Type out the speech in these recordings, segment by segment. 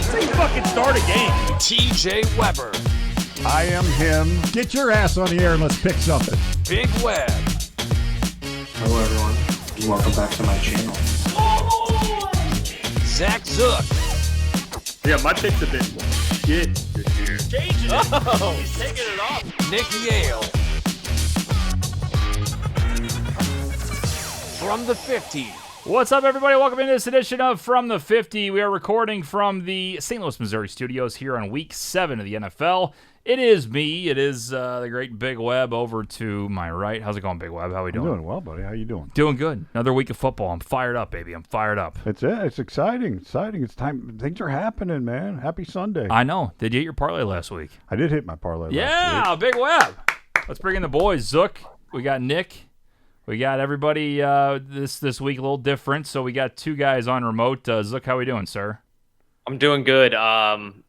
That's how you fucking start a game. TJ Weber. I am him. Get your ass on the air and let's pick something. Big Web. Hello, everyone. Welcome back to my channel. Zach Zook. Yeah, my picks have been shit this year. Changing it. Oh. He's taking it off. Nick Yale. From the 50. What's up, everybody? Welcome into this edition of From the 50. We are recording from the St. Louis, Missouri studios here on Week 7 of the NFL. It is me. It is the great Big Web over to my right. How's it going, Big Web? How we doing? I'm doing well, buddy. How you doing? Doing good. Another week of football. I'm fired up, baby. I'm fired up. It's exciting. It's time. Things are happening, man. Happy Sunday. I know. Did you hit your parlay last week? I did hit my parlay last Yeah, Big Web. Let's bring in the boys. Zook. We got Nick. We got everybody this week a little different. So we got two guys on remote. Zook, how we doing, sir? I'm doing good.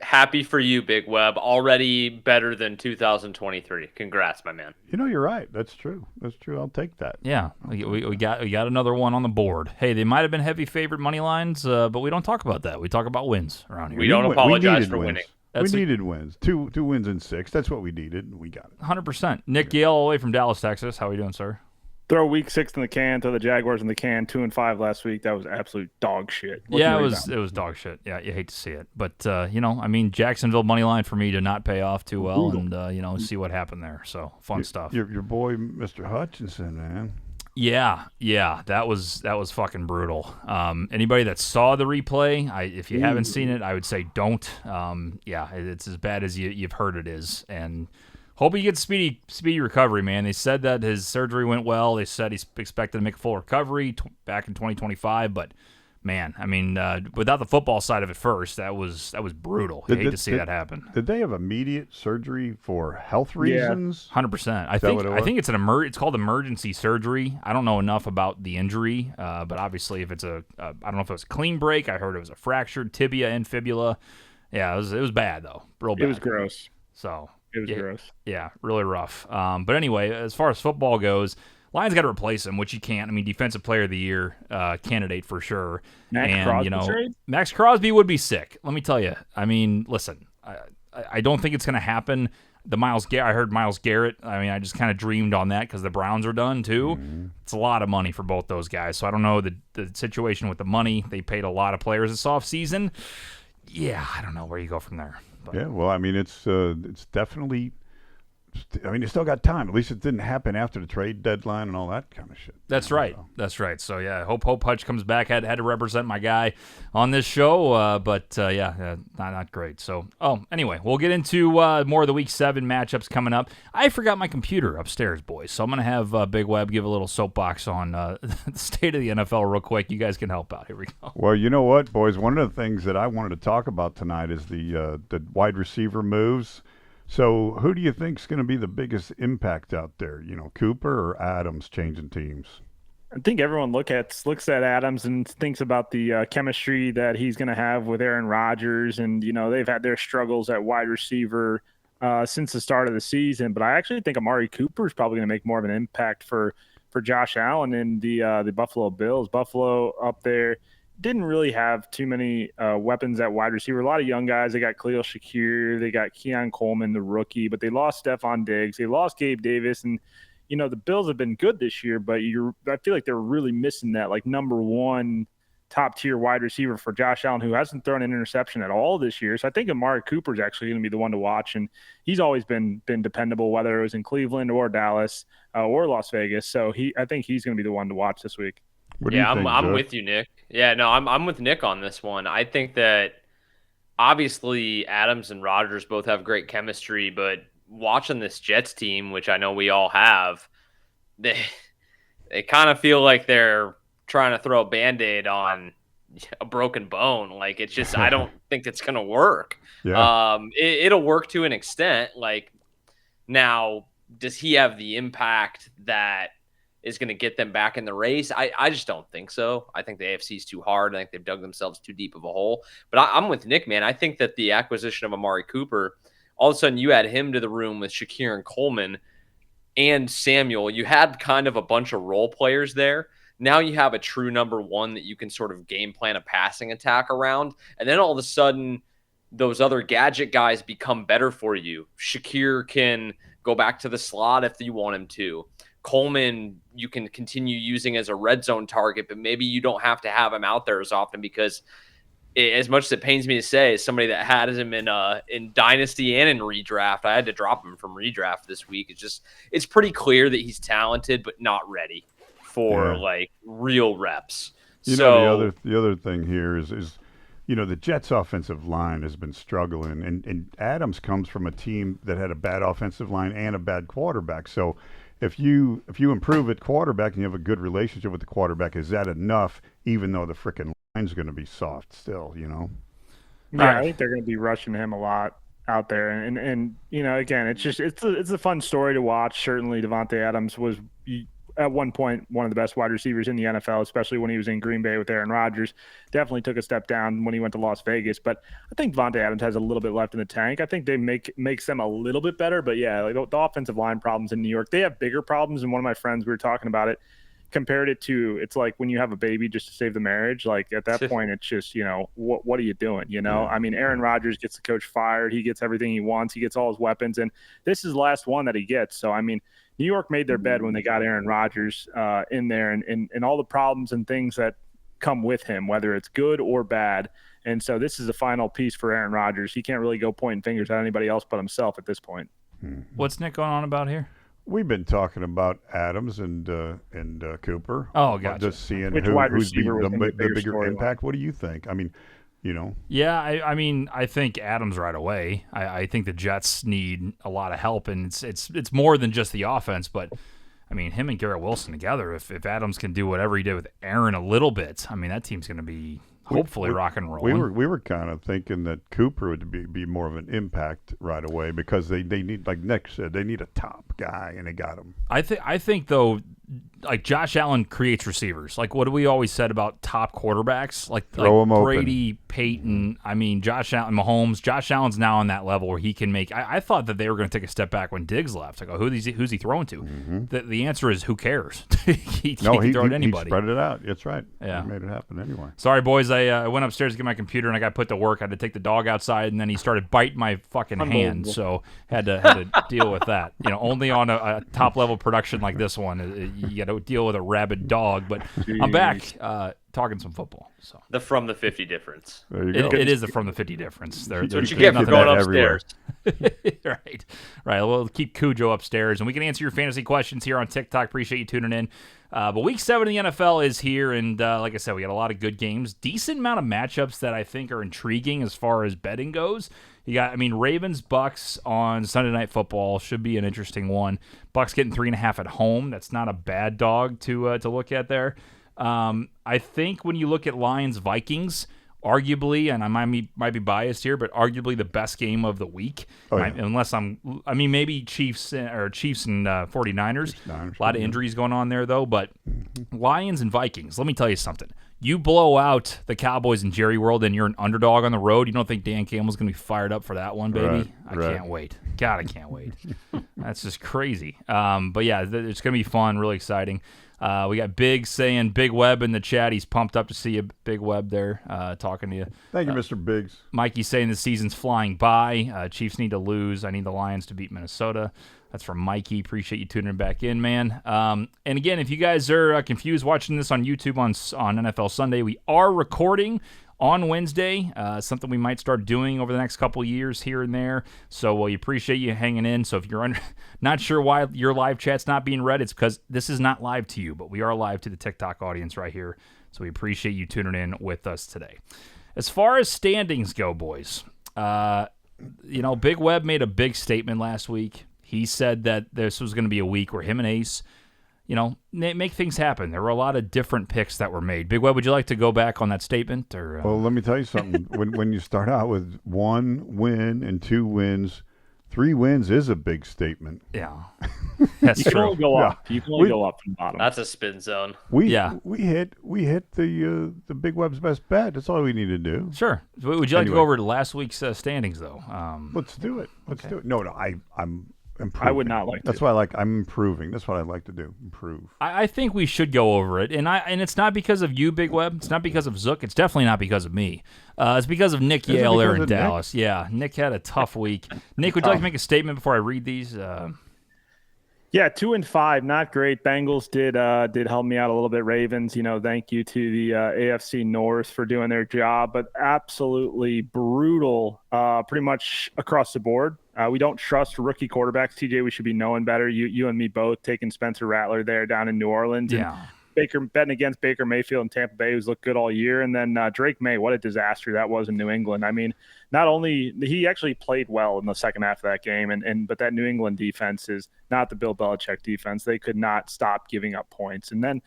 Happy for you, Big Web. Already better than 2023. Congrats, my man. You know, you're right. That's true. I'll take that. Yeah, we got another one on the board. Hey, they might have been heavy favorite money lines, but we don't talk about that. We talk about wins around here. We don't apologize for winning. We needed wins. Two wins in 6. That's what we needed, and we got it. 100%. Nick Yale, all the way from Dallas, Texas. How are you doing, sir? Throw week 6 in the can, throw the Jaguars in the can, 2-5 last week. That was absolute dog shit. It was dog shit. Yeah, you hate to see it. But, Jacksonville money line for me did not pay off too well, and, see what happened there. So, fun stuff. Your boy, Mr. Hutchinson, man. Yeah, that was fucking brutal. Anybody that saw the replay, if you haven't seen it, I would say don't. It's as bad as you've heard it is, and hope he gets speedy recovery, man. They said that his surgery went well. They said he's expected to make a full recovery back in 2025, but man, without the football side of it first, that was brutal. You hate to see that happen. Did they have immediate surgery for health reasons? 100%. I think it's it's called emergency surgery. I don't know enough about the injury, but obviously if it's I don't know if it was a clean break. I heard it was a fractured tibia and fibula. Yeah, it was bad though, real bad. It was gross. So it was gross. Yeah, really rough. But anyway, as far as football goes, Lions got to replace him, which you can't. Defensive Player of the Year candidate for sure. Max Crosby would be sick. Let me tell you. Listen, I don't think it's going to happen. I heard Myles Garrett. I just kind of dreamed on that because the Browns are done too. Mm-hmm. It's a lot of money for both those guys. So I don't know the situation with the money. They paid a lot of players this offseason. Yeah, I don't know where you go from there. But. Yeah, well, it's definitely. You still got time. At least it didn't happen after the trade deadline and all that kind of shit. That's right. That's right. So, yeah, hope Hutch comes back. Had to represent my guy on this show, but not great. So, anyway, we'll get into more of the Week 7 matchups coming up. I forgot my computer upstairs, boys, so I'm going to have Big Web give a little soapbox on the state of the NFL real quick. You guys can help out. Here we go. Well, you know what, boys? One of the things that I wanted to talk about tonight is the wide receiver moves. So who do you think is going to be the biggest impact out there? Cooper or Adams changing teams? I think everyone looks at Adams and thinks about the chemistry that he's going to have with Aaron Rodgers. And, they've had their struggles at wide receiver since the start of the season. But I actually think Amari Cooper is probably going to make more of an impact for Josh Allen and the Buffalo Bills. Buffalo up there didn't really have too many weapons at wide receiver. A lot of young guys. They got Khalil Shakir. They got Keon Coleman, the rookie. But they lost Stephon Diggs. They lost Gabe Davis. And, the Bills have been good this year, but I feel like they're really missing that, number one top-tier wide receiver for Josh Allen, who hasn't thrown an interception at all this year. So I think Amari Cooper is actually going to be the one to watch. And he's always been dependable, whether it was in Cleveland or Dallas or Las Vegas. So I think he's going to be the one to watch this week. I'm with you, Nick. Yeah, no, I'm with Nick on this one. I think that obviously Adams and Rodgers both have great chemistry, but watching this Jets team, which I know we all have, they kind of feel like they're trying to throw a Band-Aid on a broken bone. It's just I don't think it's going to work. Yeah. It'll work to an extent. Now, does he have the impact that is going to get them back in the race? I just don't think so. I think the AFC is too hard. I think they've dug themselves too deep of a hole. But I'm with Nick, man. I think that the acquisition of Amari Cooper, all of a sudden you add him to the room with Shakir and Coleman and Samuel. You had kind of a bunch of role players there. Now you have a true number one that you can sort of game plan a passing attack around. And then all of a sudden those other gadget guys become better for you. Shakir can go back to the slot if you want him to. Coleman, you can continue using as a red zone target, but maybe you don't have to have him out there as often because as much as it pains me to say, as somebody that had him in Dynasty and in redraft, I had to drop him from redraft this week. It's pretty clear that he's talented, but not ready for like real reps. The other thing here is the Jets' offensive line has been struggling, and Adams comes from a team that had a bad offensive line and a bad quarterback. So if you improve at quarterback and you have a good relationship with the quarterback, is that enough? Even though the frickin' line's going to be soft still, Yeah, I think they're going to be rushing him a lot out there, and again, it's a fun story to watch. Certainly, Devontae Adams was at one point one of the best wide receivers in the NFL, especially when he was in Green Bay with Aaron Rodgers. Definitely took a step down when he went to Las Vegas, but I think Devontae Adams has a little bit left in the tank. I think they makes them a little bit better, but yeah, like the offensive line problems in New York, they have bigger problems. And one of my friends, we were talking about it, compared it to, it's like when you have a baby just to save the marriage. Like at that point, it's just, what are you doing? I mean, Aaron Rodgers gets the coach fired. He gets everything he wants. He gets all his weapons, and this is the last one that he gets. So, I mean, New York made their bed when they got Aaron Rodgers in there, and all the problems and things that come with him, whether it's good or bad. And so this is the final piece for Aaron Rodgers. He can't really go pointing fingers at anybody else but himself at this point. What's Nick going on about here? We've been talking about Adams and Cooper. Oh, gotcha. Just seeing who's the bigger impact. What do you think? I mean, Yeah, I mean, I think Adams right away. I think the Jets need a lot of help, and it's more than just the offense, but I mean, him and Garrett Wilson together, if Adams can do whatever he did with Aaron a little bit, I mean, that team's going to be hopefully rock and rolling. We were kind of thinking that Cooper would be more of an impact right away because they need, like Nick said, they need a top guy, and they got him. I think though, like Josh Allen creates receivers. Like what do we always said about top quarterbacks? Like Brady, open. Peyton. I mean, Josh Allen, Mahomes. Josh Allen's now on that level where he can make. I thought that they were going to take a step back when Diggs left. I go, who's he throwing to? Mm-hmm. The answer is who cares? he can throw it to anybody. He spread it out. That's right. Yeah, he made it happen anyway. Sorry, boys. I went upstairs to get my computer and I got put to work. I had to take the dog outside, and then he started biting my fucking hand. So had to deal with that. Only on a top level production like this one, you got to deal with a rabid dog. But jeez. I'm back talking some football. So the from the 50 difference. There you go. It is the from the 50 difference. That's what you get for going upstairs. Right. We'll keep Cujo upstairs, and we can answer your fantasy questions here on TikTok. Appreciate you tuning in. But week 7 of the NFL is here, and like I said, we got a lot of good games. Decent amount of matchups that I think are intriguing as far as betting goes. You got, Ravens, Bucks on Sunday Night Football should be an interesting one. Bucks getting 3.5 at home. That's not a bad dog to look at there. I think when you look at Lions, Vikings, arguably, and I might be biased here, but arguably the best game of the week. Oh, yeah. Unless maybe Chiefs and 49ers. A lot of injuries going on there, though. But Lions and Vikings, let me tell you something. You blow out the Cowboys in Jerry World and you're an underdog on the road, you don't think Dan Campbell's going to be fired up for that one, baby? Right. I can't wait. God, I can't wait. That's just crazy. But, yeah, it's going to be fun, really exciting. We got Big saying, Big Web in the chat. He's pumped up to see you, Big Web, there talking to you. Thank you, Mr. Biggs. Mikey saying the season's flying by. Chiefs need to lose. I need the Lions to beat Minnesota. That's from Mikey. Appreciate you tuning back in, man. And again, if you guys are confused watching this on YouTube on NFL Sunday, we are recording on Wednesday, something we might start doing over the next couple of years here and there. So we appreciate you hanging in. So if you're not sure why your live chat's not being read, it's because this is not live to you, but we are live to the TikTok audience right here. So we appreciate you tuning in with us today. As far as standings go, boys, Big Web made a big statement last week. He said that this was going to be a week where him and Ace, make things happen. There were a lot of different picks that were made. Big Web, would you like to go back on that statement? Or Well, let me tell you something. when you start out with 1 win and 2 wins, 3 wins is a big statement. Yeah, that's you true. Can only go up. You can only go up from the bottom. That's a spin zone. We hit the Big Web's best bet. That's all we need to do. Sure. Would you like to go over to last week's standings though? Let's do it. Let's do it. No, Improving. I would not like That's to. why I'm improving. That's what I like to do. Improve. I think we should go over it, and it's not because of you, Big Web. It's not because of Zook. It's definitely not because of me. It's because of Nick Yale there in Dallas. Nick? Yeah, Nick had a tough week. Nick, would you like to make a statement before I read these? Yeah, 2-5, not great. Bengals did help me out a little bit. Ravens, thank you to the AFC North for doing their job, but absolutely brutal, pretty much across the board. We don't trust rookie quarterbacks. TJ, we should be knowing better. You and me both taking Spencer Rattler there down in New Orleans. Yeah. And betting against Baker Mayfield in Tampa Bay, who's looked good all year. And then Drake May, what a disaster that was in New England. I mean, not only he actually played well in the second half of that game, but that New England defense is not the Bill Belichick defense. They could not stop giving up points. And then,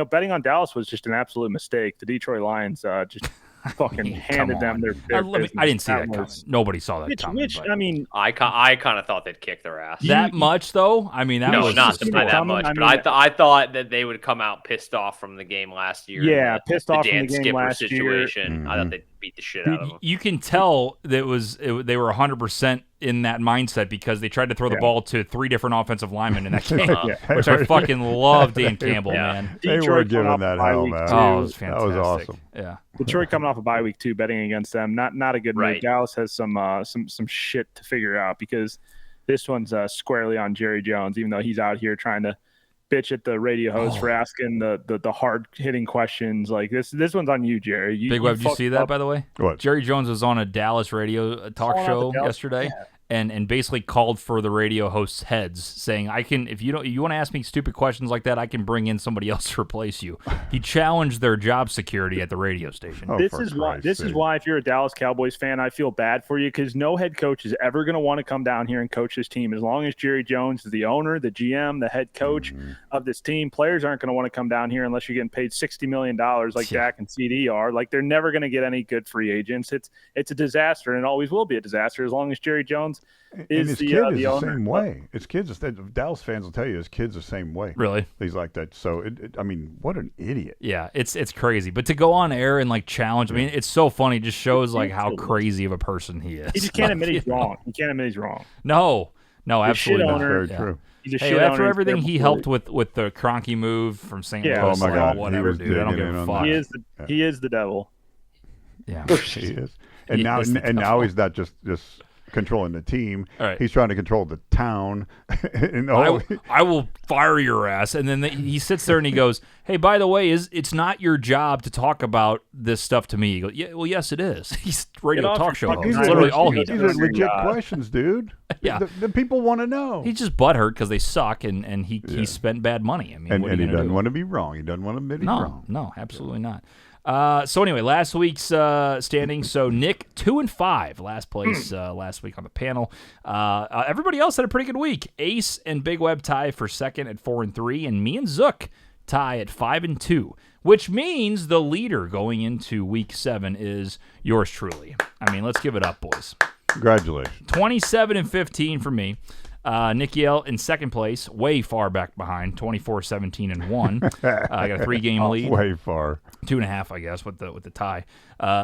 betting on Dallas was just an absolute mistake. The Detroit Lions just fucking handed them their business. I didn't see that coming. Nobody saw that coming. I kind of thought they'd kick their ass. That much, though? I mean, that was not by that much. But I thought that they would come out pissed off from the game last year. Yeah, pissed off from the game Skipper last situation. year. I thought they'd beat the shit out of them. You can tell that they were 100% in that mindset because they tried to throw the ball to 3 different offensive linemen in that game, which I fucking love Dan Campbell, man. They were giving that hell, man. Oh, it was fantastic. That was awesome. Yeah. Detroit coming off a bye week 2, betting against them, not a good move. Dallas has some shit to figure out because this one's squarely on Jerry Jones, even though he's out here trying to bitch at the radio host for asking the hard hitting questions. Like this one's on you, Jerry. Big Web, did you see that, by the way? What? Jerry Jones was on a Dallas radio talk show yesterday. Yeah. And basically called for the radio host's heads, saying, "I can if you want to ask me stupid questions like that, I can bring in somebody else to replace you." He challenged their job security at the radio station. This is why if you're a Dallas Cowboys fan, I feel bad for you because no head coach is ever going to want to come down here and coach this team. As long as Jerry Jones is the owner, the GM, the head coach of this team, players aren't going to want to come down here unless you're getting paid $60 million like Dak and CD are. Like they're never going to get any good free agents. It's a disaster and it always will be a disaster as long as Jerry Jones is the same way. His kids, Dallas fans will tell you, his kids the same way. Really? He's like that. So, I mean, what an idiot. Yeah, it's crazy. But to go on air and challenge, I mean, it's so funny. It just shows how crazy of a person he is. He just can't admit he's wrong. He can't admit he's wrong. No, absolutely not. Very true. Hey, after everything he helped with the Kroenke move from St. Louis, oh my God, whatever, dude. I don't give a fuck. He is the devil. Yeah, he is. And now he's not just controlling the team. Right. He's trying to control the town. I will fire your ass. And then he sits there and he goes, "Hey, by the way, it's not your job to talk about this stuff to me." He goes, "Yeah, well, yes, it is." He's a radio talk show host. That's literally all he does. These are legit questions, dude. Yeah, the people want to know. He's just butthurt because they suck and he spent bad money. I mean, and he doesn't want to be wrong. He doesn't want to admit he's wrong. No, absolutely not. So anyway, last week's standings. So Nick 2-5, last place last week on the panel. Everybody else had a pretty good week. Ace and Big Web tie for second at 4-3, and me and Zook tie at 5-2, which means the leader going into week 7 is yours truly. I mean, let's give it up, boys. Congratulations. 27-15 for me. Nick Yale in second place, way far back behind, 24-17-1. I got a 3-game lead. Way far. 2.5, I guess, with the tie.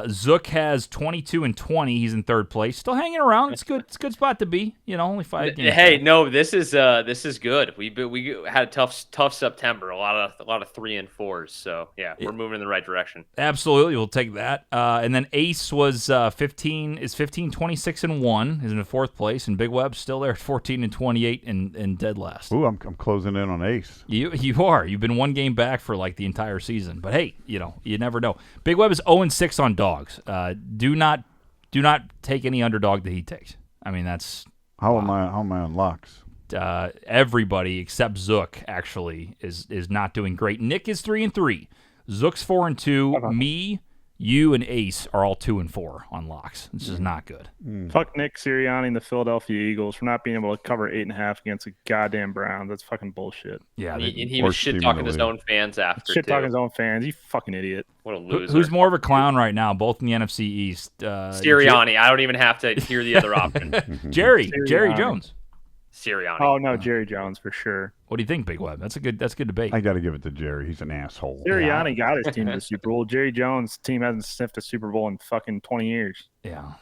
Zook has 22-20. He's in third place, still hanging around. It's good. It's a good spot to be. Only 5 games. Hey, no, this is good. We had a tough September. A lot of 3 and 4s. So yeah, we're moving in the right direction. Absolutely, we'll take that. And then Ace was 26-1. Is in the fourth place, and Big Web's still there at 14-28 and dead last. Ooh, I'm closing in on Ace. You are. You've been 1 game back for the entire season. But hey, you never know. Big Web is 0-6 on dogs. Do not take any underdog that he takes. I mean, that's how am I on locks? Everybody except Zook actually is not doing great. Nick is 3-3. Zook's 4-2. Me, you, and Ace are all 2-4 on locks. This is not good. Fuck Nick Sirianni and the Philadelphia Eagles for not being able to cover 8.5 against the goddamn Browns. That's fucking bullshit. Yeah, and he was shit talking his own fans after. Shit talking his own fans. You fucking idiot. What a loser. Who's more of a clown right now? Both in the NFC East. Sirianni. I don't even have to hear the other option. Jerry Jones. Sirianni. Oh no, Jerry Jones for sure. What do you think, Big Web? That's a good debate. I got to give it to Jerry. He's an asshole. Sirianni got his team to the Super Bowl. Jerry Jones' team hasn't sniffed a Super Bowl in fucking 20 years. Yeah.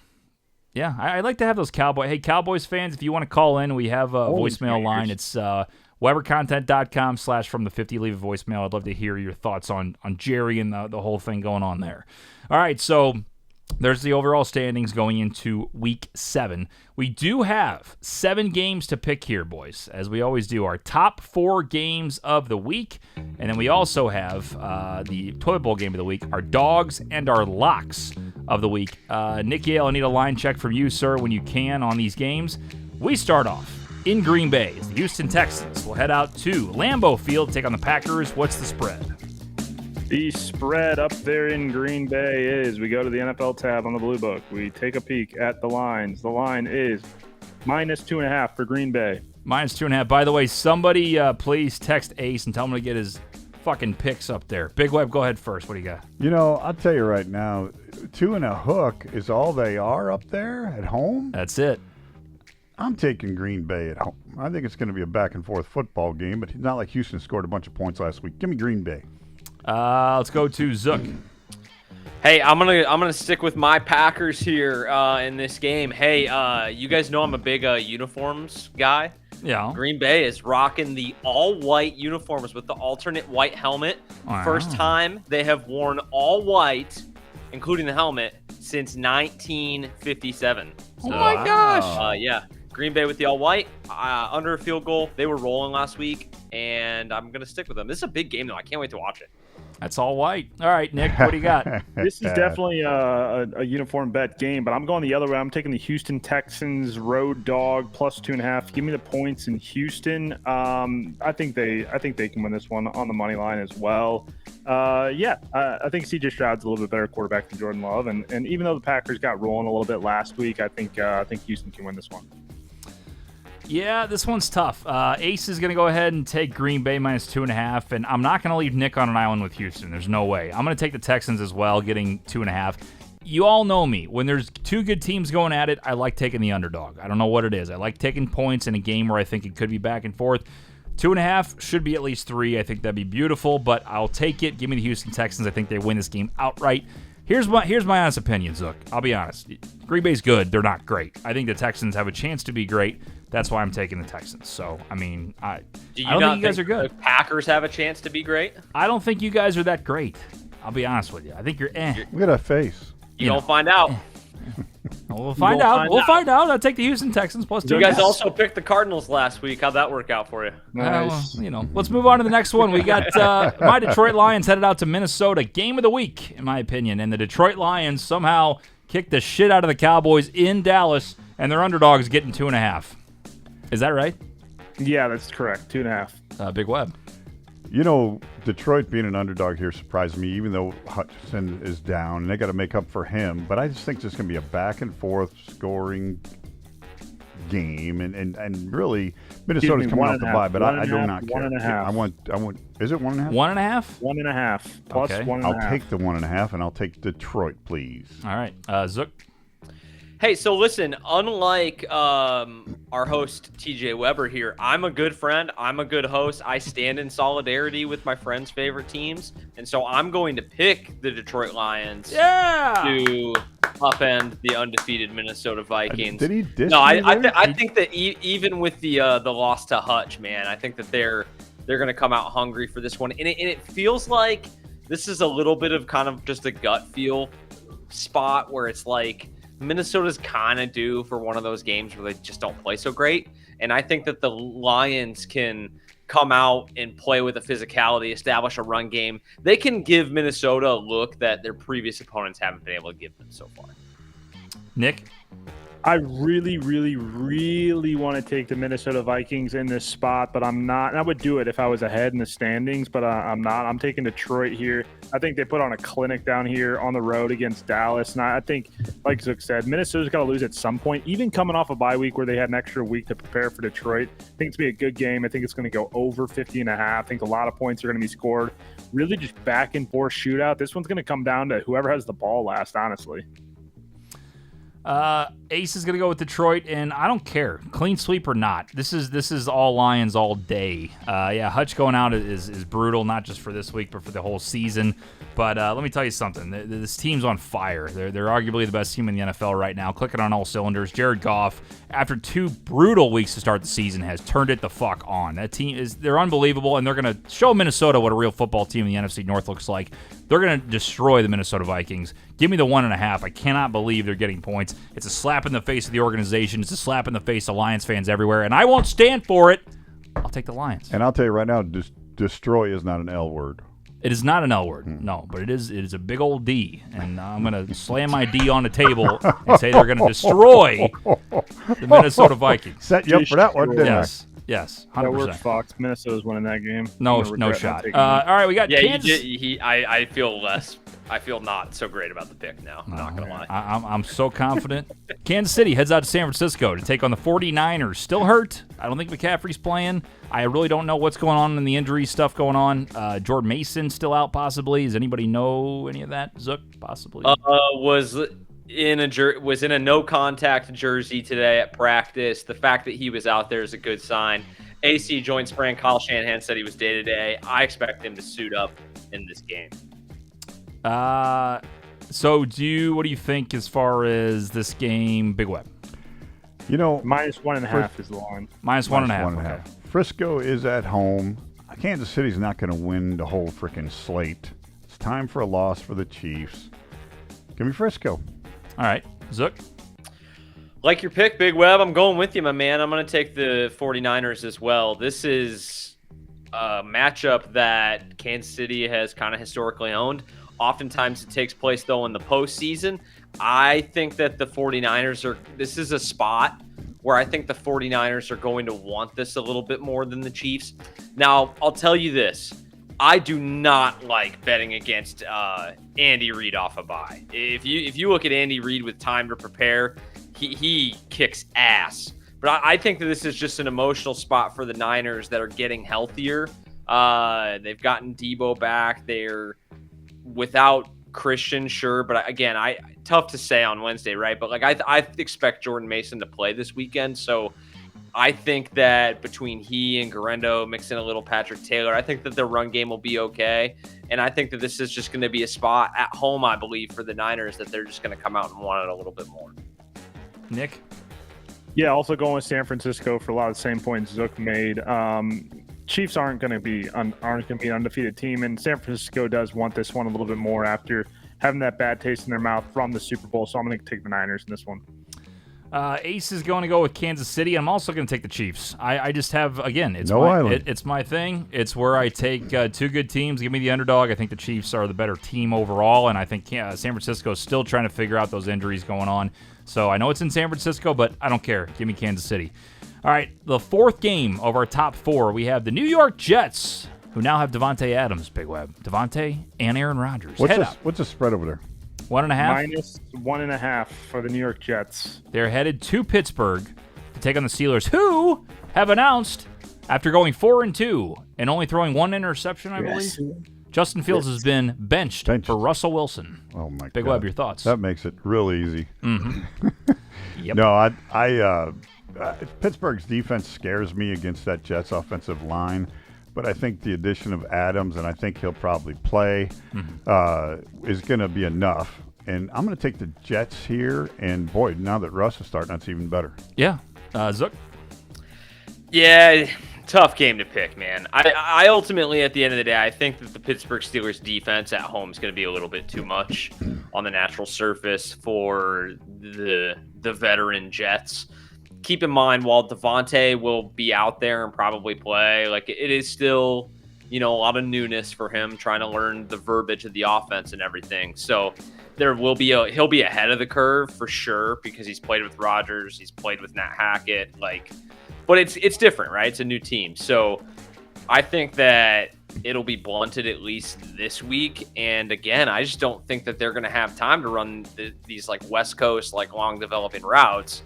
Yeah, I like to have those Cowboys. Hey, Cowboys fans, if you want to call in, we have a voicemail line. It's webercontent.com/from the50. Leave a voicemail. I'd love to hear your thoughts on Jerry and the whole thing going on there. All right, so there's the overall standings going into Week 7. We do have 7 games to pick here, boys, as we always do. Our top 4 games of the week, and then we also have the Toilet Bowl game of the week, our dogs and our locks of the week. Nick Yale, I need a line check from you, sir, when you can on these games. We start off in Green Bay. The Houston Texans will head out to Lambeau Field to take on the Packers. What's the spread? The spread up there in Green Bay is, we go to the NFL tab on the Blue Book. We take a peek at the lines. The line is -2.5 for Green Bay. -2.5. By the way, somebody please text Ace and tell him to get his fucking picks up there. Big Web, go ahead first. What do you got? I'll tell you right now, 2 and a hook is all they are up there at home. That's it. I'm taking Green Bay at home. I think it's going to be a back-and-forth football game, but it's not like Houston scored a bunch of points last week. Give me Green Bay. Let's go to Zook. Hey, I'm gonna stick with my Packers here in this game. Hey, you guys know I'm a big uniforms guy. Yeah. Green Bay is rocking the all-white uniforms with the alternate white helmet. Wow. First time they have worn all white, including the helmet, since 1957. So, oh my gosh! Yeah. Green Bay with the all-white, under a field goal. They were rolling last week, and I'm going to stick with them. This is a big game, though. I can't wait to watch it. That's all white. All right, Nick, what do you got? This is definitely a uniform bet game, but I'm going the other way. I'm taking the Houston Texans road dog +2.5. Give me the points in Houston. I think they can win this one on the money line as well. I think C.J. Stroud's a little bit better quarterback than Jordan Love, and even though the Packers got rolling a little bit last week, I think Houston can win this one. Yeah, this one's tough. Ace is going to go ahead and take Green Bay -2.5, and I'm not going to leave Nick on an island with Houston. There's no way. I'm going to take the Texans as well, getting 2.5. You all know me. When there's 2 good teams going at it, I like taking the underdog. I don't know what it is. I like taking points in a game where I think it could be back and forth. 2.5 should be at least 3. I think that'd be beautiful, but I'll take it. Give me the Houston Texans. I think they win this game outright. Here's my honest opinion, Zook. I'll be honest. Green Bay's good. They're not great. I think the Texans have a chance to be great. That's why I'm taking the Texans. So, I mean, I don't think you guys are good. The Packers have a chance to be great? I don't think you guys are that great. I'll be honest with you. I think you're eh. Look at that face. You don't find out. We'll find out. We'll find out. I'll take the Houston Texans +2. You guys also picked the Cardinals last week. How'd that work out for you? Nice. Let's move on to the next one. We got my Detroit Lions headed out to Minnesota. Game of the week, in my opinion. And the Detroit Lions somehow kicked the shit out of the Cowboys in Dallas, and their underdogs getting 2.5. Is that right? Yeah, that's correct. 2.5. Big Web. Detroit being an underdog here surprised me, even though Hutchinson is down, and they got to make up for him. But I just think this is going to be a back-and-forth scoring game, and really, Minnesota's coming off the bye, but I do not care. 1.5. I want. Is it 1.5? 1.5? 1.5 plus Okay. 1.5. I'll take the 1.5, and I'll take Detroit, please. All right. Zook. Hey, so listen, unlike our host, TJ Weber here, I'm a good friend. I'm a good host. I stand in solidarity with my friends' favorite teams. And so I'm going to pick the Detroit Lions to upend the undefeated Minnesota Vikings. Did he diss No, me there? I think that even with the loss to Hutch, man, I think that they're going to come out hungry for this one. And it feels like this is a little bit of kind of just a gut feel spot where it's like, Minnesota's kind of due for one of those games where they just don't play so great. And I think that the Lions can come out and play with a physicality, establish a run game. They can give Minnesota a look that their previous opponents haven't been able to give them so far. Nick? I really, really, really want to take the Minnesota Vikings in this spot, but I'm not. And I would do it if I was ahead in the standings, but I'm not. I'm taking Detroit here. I think they put on a clinic down here on the road against Dallas. And I think, like Zook said, Minnesota's got to lose at some point, even coming off a bye week where they had an extra week to prepare for Detroit. I think it's going to be a good game. I think it's going to go over 50.5. I think a lot of points are going to be scored. Really just back and forth shootout. This one's going to come down to whoever has the ball last, honestly. Ace is going to go with Detroit, and I don't care. Clean sweep or not. This is all Lions all day. Hutch going out is brutal, not just for this week, but for the whole season. But let me tell you something. This team's on fire. They're arguably the best team in the NFL right now, clicking on all cylinders. Jared Goff, after 2 brutal weeks to start the season, has turned it the fuck on. That team they're unbelievable, and they're going to show Minnesota what a real football team in the NFC North looks like. They're going to destroy the Minnesota Vikings. Give me the 1.5. I cannot believe they're getting points. It's a slap in the face of the organization. It's a slap in the face of Lions fans everywhere, and I won't stand for it. I'll take the Lions. And I'll tell you right now, destroy is not an L word. It is not an L word, no, but it is a big old D, and I'm going to slam my D on the table and say they're going to destroy the Minnesota Vikings. Set you up for that one, didn't Yes, 100%. That works, Fox. Minnesota's winning that game. No shot. All right, we got Kansas. I feel not so great about the pick now. I'm not going to lie. I'm so confident. Kansas City heads out to San Francisco to take on the 49ers. Still hurt. I don't think McCaffrey's playing. I really don't know what's going on in the injury stuff going on. Jordan Mason still out possibly. Does anybody know any of that? Zook possibly? Was in a no contact jersey today at practice. The fact that he was out there is a good sign. AC joint sprain. Kyle Shanahan said he was day to day. I expect him to suit up in this game. So what do you think as far as this game, Big Web? -1.5 is the line. -1.5. Okay. Frisco is at home. Kansas City's not going to win the whole freaking slate. It's time for a loss for the Chiefs. Give me Frisco. All right. Zook? Like your pick, Big Web. I'm going with you, my man. I'm going to take the 49ers as well. This is a matchup that Kansas City has kind of historically owned. Oftentimes it takes place, though, in the postseason. I think that the 49ers this is a spot where I think the 49ers are going to want this a little bit more than the Chiefs. Now, I'll tell you this. I do not like betting against Andy Reid off a bye. If you look at Andy Reid with time to prepare, he kicks ass. But I think that this is just an emotional spot for the Niners that are getting healthier. They've gotten Debo back. They're without Christian, sure, but again, tough to say on Wednesday, right? But like I expect Jordan Mason to play this weekend, so I think that between he and Garendo, mix in a little Patrick Taylor, I think that their run game will be okay, and I think that this is just going to be a spot at home, I believe, for the Niners that they're just going to come out and want it a little bit more. Nick? Yeah, also going with San Francisco for a lot of the same points Zook made. Chiefs aren't going to be an undefeated team, and San Francisco does want this one a little bit more after having that bad taste in their mouth from the Super Bowl. So I'm going to take the Niners in this one. Ace is going to go with Kansas City. I'm also going to take the Chiefs. I just have, again, it's my thing. It's where I take 2 good teams. Give me the underdog. I think the Chiefs are the better team overall, and I think San Francisco is still trying to figure out those injuries going on. So I know it's in San Francisco, but I don't care. Give me Kansas City. All right, the 4th game of our top 4, we have the New York Jets, who now have Davante Adams, Big Web. Davante and Aaron Rodgers. What's the spread over there? 1.5? -1.5 for the New York Jets. They're headed to Pittsburgh to take on the Steelers, who have announced, after going 4-2 and only throwing 1 interception, I believe, Justin Fields has been benched for Russell Wilson. Oh, my God. Big Web, your thoughts? That makes it real easy. Mm-hmm. Yep. No, Pittsburgh's defense scares me against that Jets offensive line, but I think the addition of Adams, and I think he'll probably play, is going to be enough. And I'm going to take the Jets here, and boy, now that Russ is starting, that's even better. Yeah. Zook? Yeah, tough game to pick, man. I ultimately, at the end of the day, I think that the Pittsburgh Steelers defense at home is going to be a little bit too much on the natural surface for the veteran Jets. Keep in mind, while Davante will be out there and probably play, like it is still, a lot of newness for him trying to learn the verbiage of the offense and everything. So he'll be ahead of the curve for sure because he's played with Rodgers, he's played with Nat Hackett, but it's different, right? It's a new team. So I think that it'll be blunted at least this week. And again, I just don't think that they're going to have time to run these West Coast, long developing routes.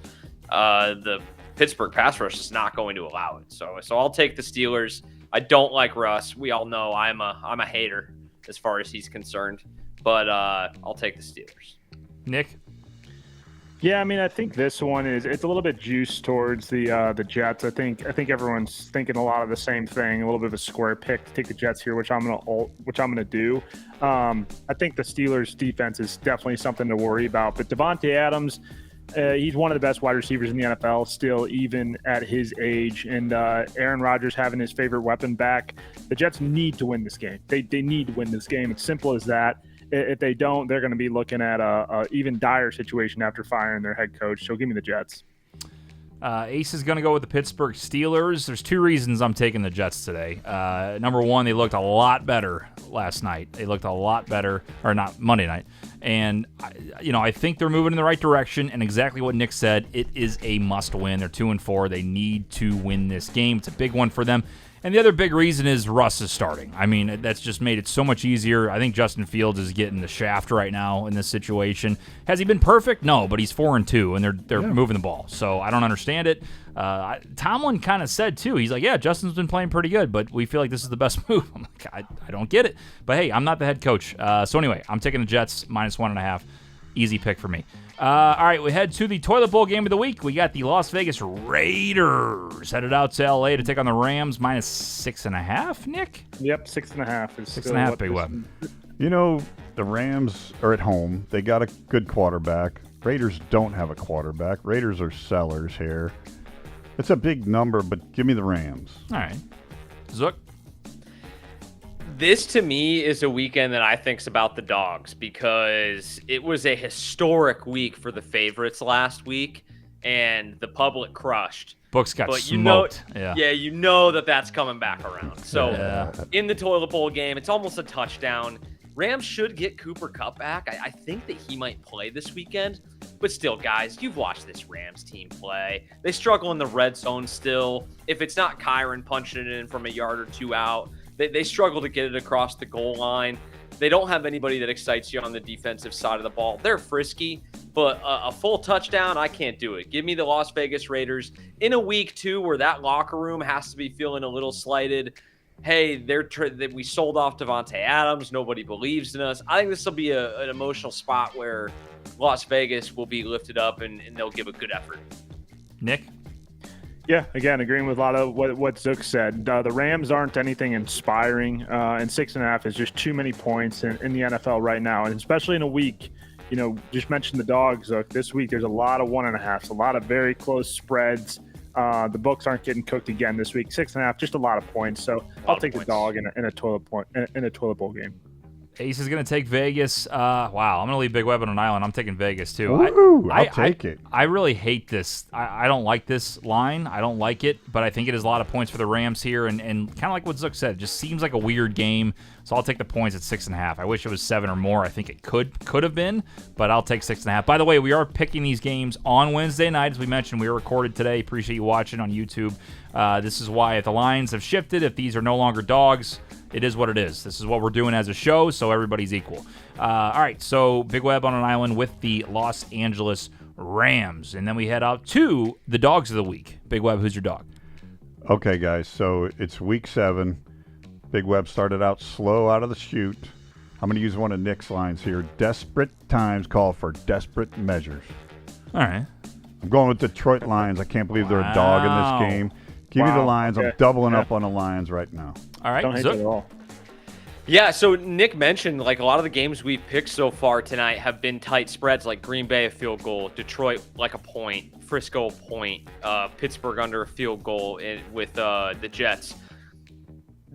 The Pittsburgh pass rush is not going to allow it. So I'll take the Steelers. I don't like Russ. We all know I'm a hater as far as he's concerned, but I'll take the Steelers. Nick? Yeah, I mean, I think this one it's a little bit juiced towards the Jets. I think everyone's thinking a lot of the same thing. A little bit of a square pick to take the Jets here, which I'm gonna do. I think the Steelers' defense is definitely something to worry about. But Davante Adams, he's one of the best wide receivers in the NFL still, even at his age. And Aaron Rodgers having his favorite weapon back. The Jets need to win this game. They need to win this game. It's simple as that. If they don't, they're going to be looking at a even dire situation after firing their head coach. So give me the Jets. Ace is going to go with the Pittsburgh Steelers. There's two reasons I'm taking the Jets today. Number one, they looked a lot better last night. They looked a lot better, or not Monday night. And, I think they're moving in the right direction. And exactly what Nick said, it is a must-win. They're 2-4. They need to win this game. It's a big one for them. And the other big reason is Russ is starting. I mean, that's just made it so much easier. I think Justin Fields is getting the shaft right now in this situation. Has he been perfect? No, but he's 4-2, and they're moving the ball. So I don't understand it. Tomlin kind of said, too, he's like, yeah, Justin's been playing pretty good, but we feel like this is the best move. I'm like, I don't get it. But, hey, I'm not the head coach. So, anyway, I'm taking the Jets -1.5. Easy pick for me. All right, we head to the toilet bowl game of the week. We got the Las Vegas Raiders headed out to L.A. to take on the Rams -6.5, Nick? Yep, 6.5 is 6.5, Big Web. The Rams are at home. They got a good quarterback. Raiders don't have a quarterback. Raiders are sellers here. It's a big number, but give me the Rams. All right. Zook? This, to me, is a weekend that I think's about the dogs because it was a historic week for the favorites last week, and the public crushed. Books got smoked. You know that's coming back around. So in the toilet bowl game, it's almost a touchdown. Rams should get Cooper Kupp back. I think that he might play this weekend. But still, guys, you've watched this Rams team play. They struggle in the red zone still. If it's not Kyron punching it in from a yard or two out, they struggle to get it across the goal line. They don't have anybody that excites you on the defensive side of the ball. They're frisky, but a full touchdown, I can't do it. Give me the Las Vegas Raiders in a week, too, where that locker room has to be feeling a little slighted. Hey, we sold off Davante Adams. Nobody believes in us. I think this will be an emotional spot where Las Vegas will be lifted up and they'll give a good effort. Nick? Yeah, again, agreeing with a lot of what Zook said. The Rams aren't anything inspiring, and 6.5 is just too many points in the NFL right now, and especially in a week. Just mentioned the dogs. Zook. This week, there's a lot of 1.5s, a lot of very close spreads. The books aren't getting cooked again this week. 6.5, just a lot of points. So I'll take the dog in a toilet bowl game. Ace is going to take Vegas. Wow, I'm going to leave Big Web on an island. I'm taking Vegas, too. I'll take it. I really hate this. I don't like this line. I don't like it, but I think it is a lot of points for the Rams here, and kind of like what Zook said, it just seems like a weird game, so I'll take the points at 6.5. I wish it was 7 or more. I think it could have been, but I'll take 6.5. By the way, we are picking these games on Wednesday night. As we mentioned, we were recorded today. Appreciate you watching on YouTube. This is why if the lines have shifted, if these are no longer dogs, it is what it is. This is what we're doing as a show, so everybody's equal. All right, so Big Web on an island with the Los Angeles Rams. And then we head out to the dogs of the week. Big Web, who's your dog? Okay, guys, so it's week 7. Big Web started out slow out of the chute. I'm going to use one of Nick's lines here. Desperate times call for desperate measures. All right. I'm going with Detroit Lions. I can't believe they're a dog in this game. Give me the Lions. Okay. I'm doubling up on the Lions right now. All right. Don't hate it at all. Yeah, so Nick mentioned like a lot of the games we've picked so far tonight have been tight spreads, like Green Bay a field goal, Detroit like a point, Frisco a point, Pittsburgh under a field goal with the Jets.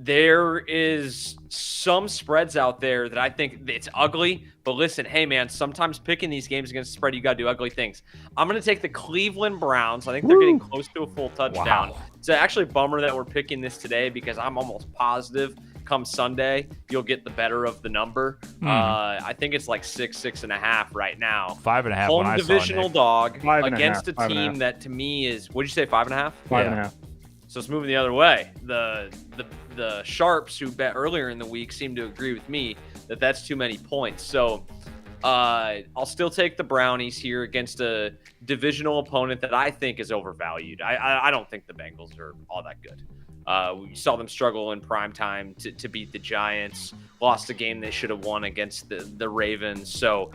There is some spreads out there that I think it's ugly, but listen, hey man, sometimes picking these games against the spread, you got to do ugly things. I'm going to take the Cleveland Browns. I think they're getting close to a full touchdown. Wow. It's actually a bummer that we're picking this today because I'm almost positive come Sunday, you'll get the better of the number. I think it's like 6.5 right now. 5.5. Home divisional dog against a team that to me is, what'd you say, 5.5? 5.5. So it's moving the other way. The sharps who bet earlier in the week seem to agree with me that that's too many points. So I'll still take the Brownies here against a divisional opponent that I think is overvalued. I don't think the Bengals are all that good. We saw them struggle in prime time to beat the Giants, lost a game they should have won against the Ravens. So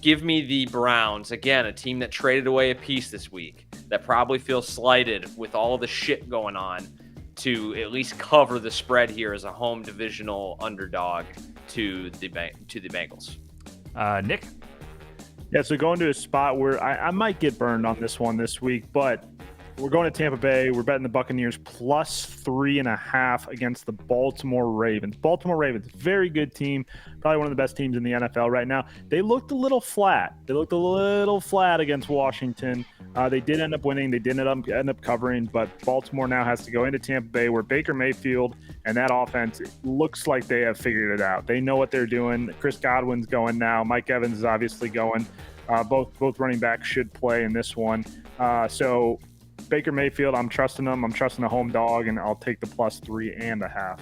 Give me the Browns. Again, a team that traded away a piece this week that probably feels slighted with all of the shit going on, to at least cover the spread here as a home divisional underdog to the Bengals. Nick? Yeah, so going to a spot where I might get burned on this one this week, but we're going to Tampa Bay. We're betting the Buccaneers plus 3.5 against the Baltimore Ravens. Baltimore Ravens, very good team, probably one of the best teams in the NFL right now. They looked a little flat. Against Washington. They did end up winning. They did end up covering, but Baltimore now has to go into Tampa Bay, where Baker Mayfield and that offense looks like they have figured it out. They know what they're doing. Chris Godwin's going now. Mike Evans is obviously going. Both running backs should play in this one. So Baker Mayfield, I'm trusting them. I'm trusting a home dog, and I'll take the plus 3.5.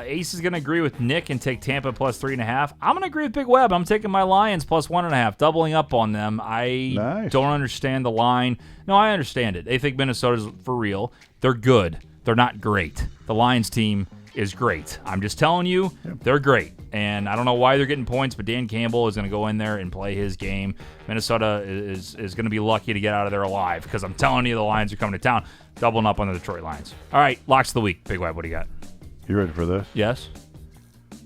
Ace is going to agree with Nick and take Tampa plus 3.5. I'm going to agree with Big Web. I'm taking my Lions plus 1.5, doubling up on them. I don't understand the line. No, I understand it. They think Minnesota's for real. They're good. They're not great. The Lions team is great. I'm just telling you, they're great. And I don't know why they're getting points, but Dan Campbell is going to go in there and play his game. Minnesota is going to be lucky to get out of there alive, because I'm telling you, the Lions are coming to town, doubling up on the Detroit Lions. All right, locks of the week. Big Web, what do you got? You ready for this? Yes.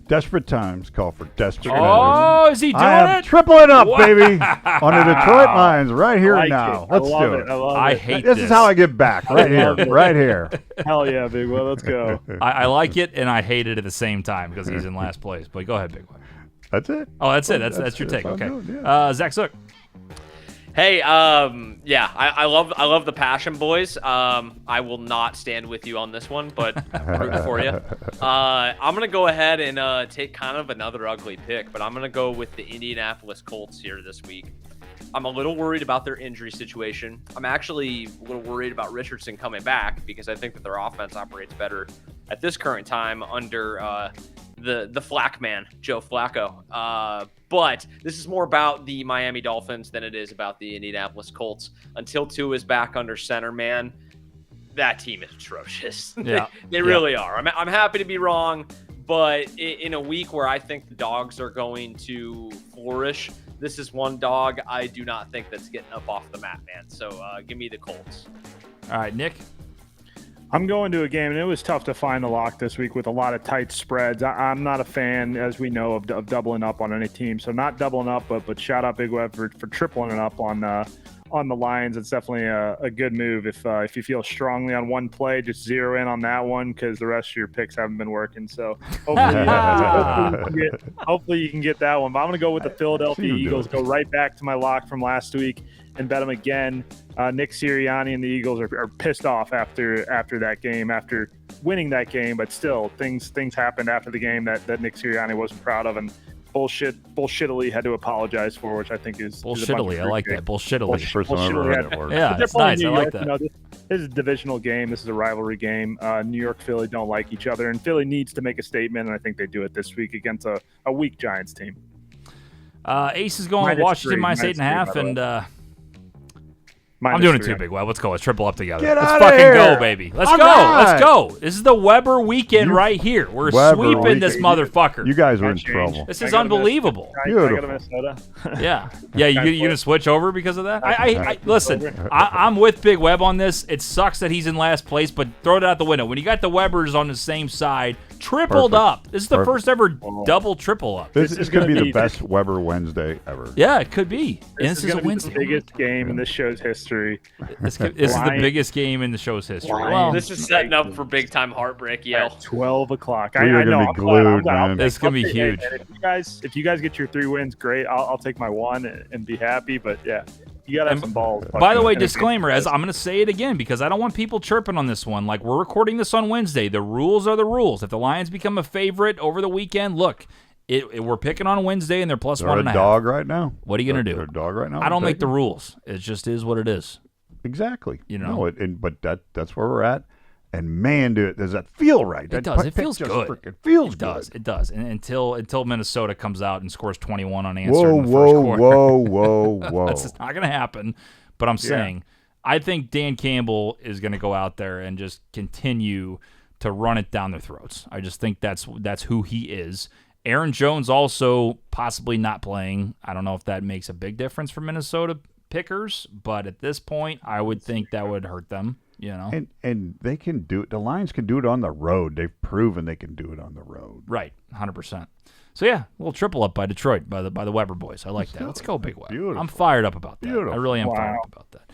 Desperate times call for desperate measures. Oh, is he doing it? Tripling up, baby, on the Detroit Lions right here and now. Let's do it. I hate this. This is how I get back, right here, right here. Hell yeah, Big Will. Let's go. I like it, and I hate it at the same time because he's in last place. But go ahead, Big Web. That's it. Oh, that's it. That's your take. Okay. Zach Zook. Hey, I love the passion, boys. I will not stand with you on this one, but I'm rooting for you. I'm gonna go ahead and take kind of another ugly pick, but I'm gonna go with the Indianapolis Colts here this week. I'm a little worried about their injury situation. I'm actually a little worried about Richardson coming back, because I think that their offense operates better at this current time under the Flack man, Joe Flacco. But this is more about the Miami Dolphins than it is about the Indianapolis Colts. Until Tua is back under center, man, that team is atrocious. Yeah. They really are. I'm happy to be wrong, but in a week where I think the dogs are going to flourish, this is one dog I do not think that's getting up off the mat, man. So give me the Colts. All right, Nick. I'm going to a game, and it was tough to find the lock this week with a lot of tight spreads. I'm not a fan, as we know, of doubling up on any team. So not doubling up, but shout out Big Web for tripling it up on the Lions. It's definitely a good move. If you feel strongly on one play, just zero in on that one, because the rest of your picks haven't been working. So hopefully you can get that one. But I'm going to go with the Philadelphia Eagles. Go right back to my lock from last week and bet them again. Nick Sirianni and the Eagles are pissed off after that game, after winning that game, but still things happened after the game that Nick Sirianni wasn't proud of, and bullshittily had to apologize for, which I think is bullshittily. I like that. Bullshittily. First time I've ever heard that word. Yeah, it's nice. I like that. This is a divisional game. This is a rivalry game. New York, Philly don't like each other, and Philly needs to make a statement, and I think they do it this week against a weak Giants team. Ace is going to Washington minus 8.5, and I'm doing it too, Big Web. Let's go. Let's triple up together. Let's fucking go, baby. Let's go. Let's go. This is the Weber weekend right here. We're sweeping this motherfucker. You guys are in trouble. This is unbelievable. I go to Minnesota. Yeah. You gonna switch over because of that? I listen. I'm with Big Web on this. It sucks that he's in last place, but throw it out the window. When you got the Webers on the same side, tripled up. This is the first ever double triple up. This is going to be the best Weber Wednesday ever. Yeah, it could be. This is a Wednesday. The biggest game in this show's history. This is the biggest game in the show's history. Well, this is setting up for big time heartbreak, yo. 12 o'clock. We are going to be glued, man. It's going to be huge. If you guys get your 3 wins, great. I'll take my one and be happy. But yeah, you got to have some balls. By the way, disclaimer, as I'm going to say it again, because I don't want people chirping on this one. Like, we're recording this on Wednesday. The rules are the rules. If the Lions become a favorite over the weekend, look, we're picking on Wednesday, and they're plus 1.5. They're a dog right now. What are you going to do? They're a dog right now. I don't make the rules. It just is what it is. Exactly. You know. No, but that's where we're at. And man, does that feel right? It does. It feels good. It feels good. It does. And until Minnesota comes out and scores 21 unanswered in the first quarter. Whoa. That's just not going to happen. But I'm saying, I think Dan Campbell is going to go out there and just continue to run it down their throats. I just think that's who he is. Aaron Jones also possibly not playing. I don't know if that makes a big difference for Minnesota pickers, but at this point, I would think that would hurt them. And they can do it. The Lions can do it on the road. They've proven they can do it on the road. Right, 100%. So yeah, a little triple up by Detroit by the Weber boys. I like that. Let's go, Big Web. Beautiful. I'm fired up about that. Beautiful. I really am fired up about that.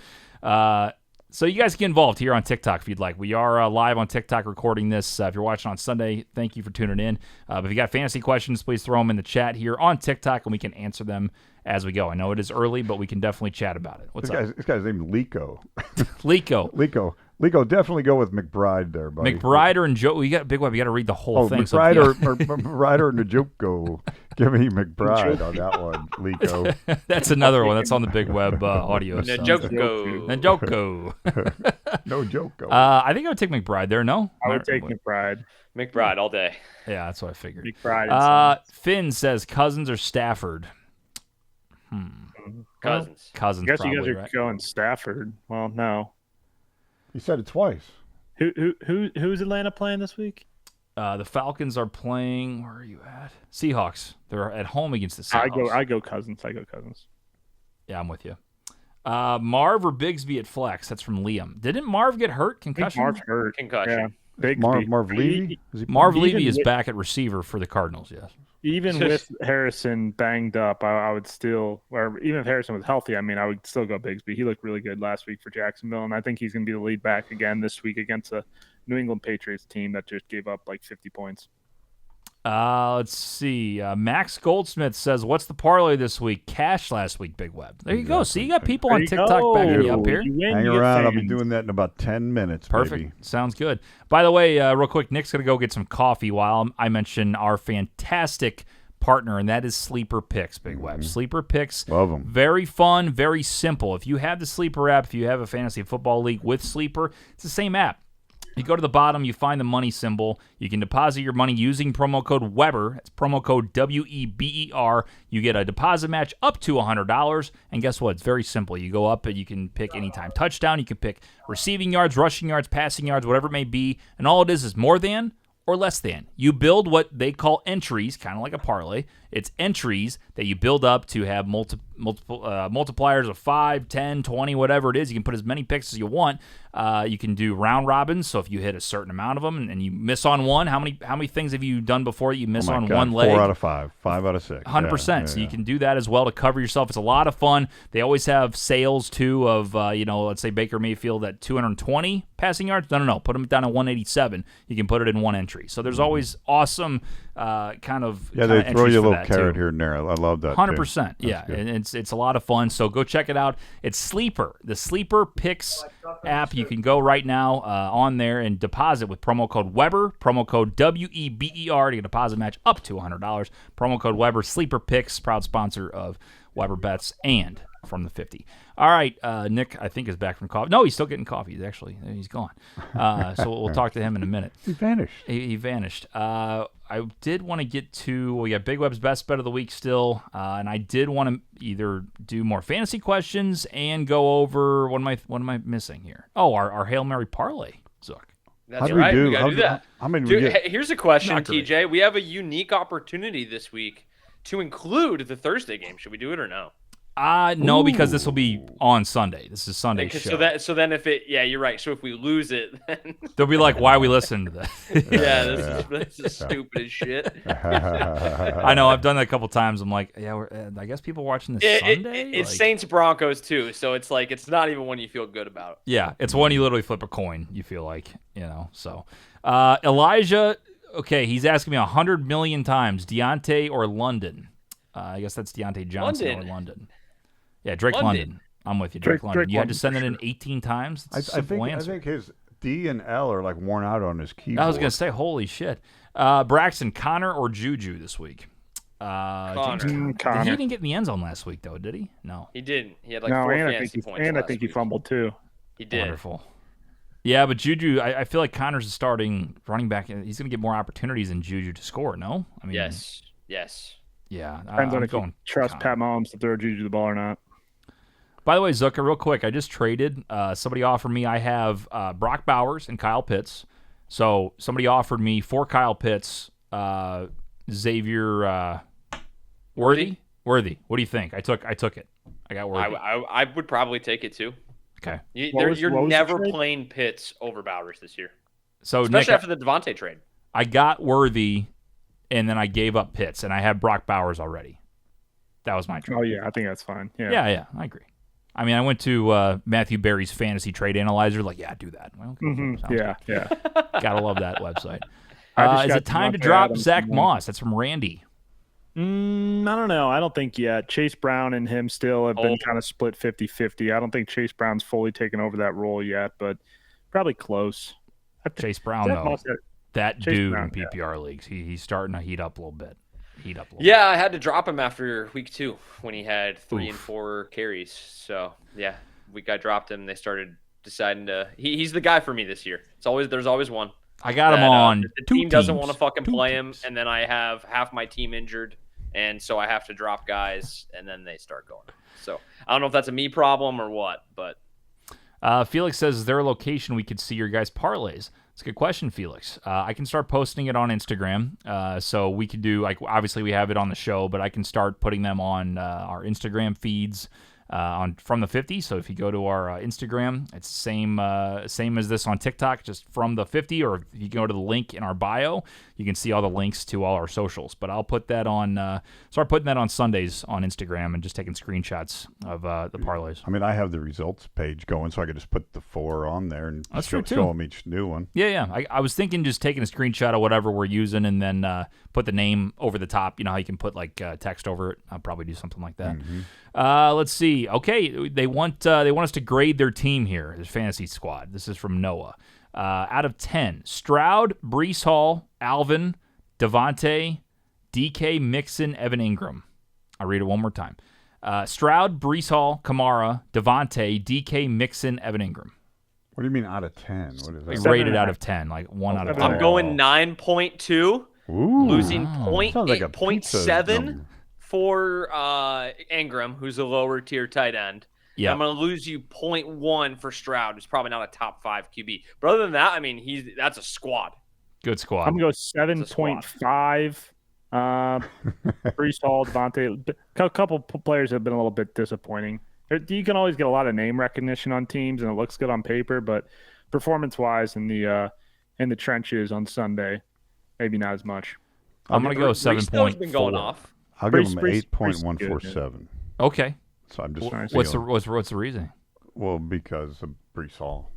So you guys get involved here on TikTok if you'd like. We are live on TikTok recording this. If you're watching on Sunday, thank you for tuning in. But if you got fantasy questions, please throw them in the chat here on TikTok, and we can answer them as we go. I know it is early, but we can definitely chat about it. What's up? This guy's named Lico. Lico, definitely go with McBride there, buddy. McBride or Njoku. You got Big Web. You got to read the whole thing. McBride or McBride or Njoku. Give me McBride on that one, Lico. That's another one. That's on the Big Web audio. Njoku. No joke. I think I would take McBride there. No, I would take McBride. McBride all day. Yeah, that's what I figured. McBride. Finn says Cousins or Stafford. Cousins. Cousins. I guess probably, you guys are right? going Stafford. Well, no. He said it twice. Who's Atlanta playing this week? The Falcons are playing. Where are you at? Seahawks. They're at home against the Seahawks. I go Cousins. Yeah, I'm with you. Marv or Bigsby at flex? That's from Liam. Didn't Marv get hurt? Concussion? Marv's hurt. Concussion. Yeah. Marv Levy? Marv Levy is back at receiver for the Cardinals, yes. Even with Harrison banged up, I would still, or even if Harrison was healthy, I would still go Bigsby. He looked really good last week for Jacksonville, and I think he's going to be the lead back again this week against a New England Patriots team that just gave up like 50 points. Let's see. Max Goldsmith says, what's the parlay this week? Cash last week, Big Web. There you go. See, you got people on TikTok backing you up here. Hang around. I'll be doing that in about 10 minutes, Perfect. Baby. Sounds good. By the way, real quick, Nick's going to go get some coffee while I mention our fantastic partner, and that is Sleeper Picks, Big Web. Sleeper Picks. Love them. Very fun, very simple. If you have the Sleeper app, if you have a fantasy football league with Sleeper, it's the same app. You go to the bottom, you find the money symbol. You can deposit your money using promo code Weber. That's promo code WEBER. You get a deposit match up to $100. And guess what? It's very simple. You go up and you can pick anytime touchdown. You can pick receiving yards, rushing yards, passing yards, whatever it may be. And all it is more than or less than. You build what they call entries, kind of like a parlay. It's entries that you build up to have multipliers of 5, 10, 20, whatever it is. You can put as many picks as you want. You can do round robins, so if you hit a certain amount of them and you miss on one, how many things have you done before you miss on one leg? 4 out of 5, 5 out of 6. 100%. So you can do that as well to cover yourself. It's a lot of fun. They always have sales, too, of, let's say Baker Mayfield at 220 passing yards. No. Put him down at 187. You can put it in one entry. So there's always awesome kind of they throw you a little carrot too. Here and there. I love that. 100%. Yeah, and it's a lot of fun. So go check it out. It's Sleeper, the Sleeper Picks app. You can go right now on there and deposit with promo code Weber, promo code WEBER to get a deposit match up to $100. Promo code Weber. Sleeper Picks, proud sponsor of Weber Bets and from the 50. All right, Nick, I think, is back from coffee. No, he's still getting coffee. He's gone. So we'll talk to him in a minute. He vanished. He vanished. I did want to get to, we got Big Web's best bet of the week still, and I did want to either do more fantasy questions and go over, what am I missing here? Oh, our Hail Mary parlay, Zook. That's right. We got to do that. How many Dude, here's a question, TJ. We have a unique opportunity this week to include the Thursday game. Should we do it or no? No, because this will be on Sunday. This is Sunday's show. So then if you're right. So if we lose it, then they'll be like, "Why are we listening to that?" This is stupid as shit. I know. I've done that a couple times. I'm like, I guess people watching this Sunday. It's Saints Broncos too, so it's like it's not even one you feel good about. Yeah, it's one you literally flip a coin. You feel like So Elijah, okay, he's asking me 100 million times, Deontay or London. I guess that's Deontay Johnson or London. Yeah, Drake London. I'm with you, Drake London. You had to send it in 18 times? It's a simple answer. I think his D and L are like worn out on his keyboard. I was going to say, holy shit. Braxton, Connor or Juju this week? Connor. He didn't get in the end zone last week, though, did he? No. He didn't. He had like 4 fantasy points. And I think he fumbled, too. He did. Wonderful. Yeah, but Juju, I feel like Connor's the starting running back. He's going to get more opportunities than Juju to score, no? I mean, Yes. Yeah. Depends on if you trust Pat Mahomes to throw Juju the ball or not. By the way, Zucker, real quick, I just traded. Somebody offered me, I have Brock Bowers and Kyle Pitts. So somebody offered me 4 Kyle Pitts Xavier Worthy. Worthy. What do you think? I took it. I got Worthy. I would probably take it too. Okay. You're never playing Pitts over Bowers this year. So especially Nick, after the Devontae trade. I got Worthy, and then I gave up Pitts, and I had Brock Bowers already. That was my trade. Oh, yeah. I think that's fine. Yeah, I agree. I mean, I went to Matthew Berry's fantasy trade analyzer. Like, yeah, do that. Well, okay, yeah. Gotta love that website. Is it time to Devontae drop Adams Zach Moss? That's from Randy. I don't know. I don't think yet. Chase Brown and him still have been kind of split 50-50. I don't think Chase Brown's fully taken over that role yet, but probably close. Chase Brown, though. That dude in PPR leagues, he's starting to heat up a little bit. Yeah, I had to drop him after week 2 when he had 3 and 4 carries. So, yeah, I dropped him. They started deciding to – he's the guy for me this year. There's always one. I got him on the team doesn't want to fucking play him, and then I have half my team injured, and so I have to drop guys, and then they start going. So I don't know if that's a me problem or what, but Felix says, is there a location we could see your guys' parlays? It's a good question, Felix. I can start posting it on Instagram. So we could do, like, obviously we have it on the show, but I can start putting them on our Instagram feeds from the 50. So if you go to our Instagram, it's same as this on TikTok, just from the 50. Or if you go to the link in our bio, you can see all the links to all our socials. But I'll put that on, start putting that on Sundays on Instagram and just taking screenshots of the parlays. I mean, I have the results page going, so I could just put the 4 on there and show them each new one. Yeah. I was thinking just taking a screenshot of whatever we're using and then put the name over the top. You know how you can put like text over it? I'll probably do something like that. Mm-hmm. Let's see. Okay, they want us to grade their team here, their fantasy squad. This is from Noah. Out of 10, Stroud, Breece Hall, Alvin, Devontae, DK, Mixon, Evan Ingram. I'll read it one more time. Stroud, Breece Hall, Kamara, Devontae, DK, Mixon, Evan Ingram. What do you mean out of 10? What is that? Rated out of 10, like 1 out of 10. I'm going 9.2. Losing 0.7 for Ingram, who's a lower tier tight end. Yeah, I'm going to lose you 0.1 for Stroud, who's probably not a top 5 QB. But other than that, I mean, that's a squad. Good squad. I'm going to go 7.5. Breece Hall, Devontae. A couple players have been a little bit disappointing. You can always get a lot of name recognition on teams, and it looks good on paper, but performance-wise in the trenches on Sunday, maybe not as much. I'm going to go 7.4. Been going off. I'll give him 8.147. Okay. So I'm just what's the reason? Well, because of Breece Hall.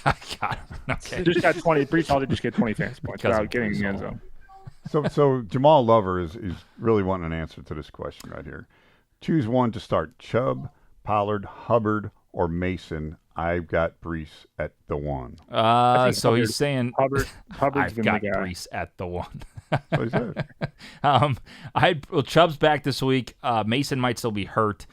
God. Okay. Just got 20. Breece Hall did just get 20 fantasy points without getting in the end zone. So Jamal Lover is really wanting an answer to this question right here. Choose one to start: Chubb, Pollard, Hubbard, or Mason. I've got Breece at the 1. So he's saying Hubbard's I've been got the guy. Breece at the 1. What he said. Chubb's back this week. Mason might still be hurt.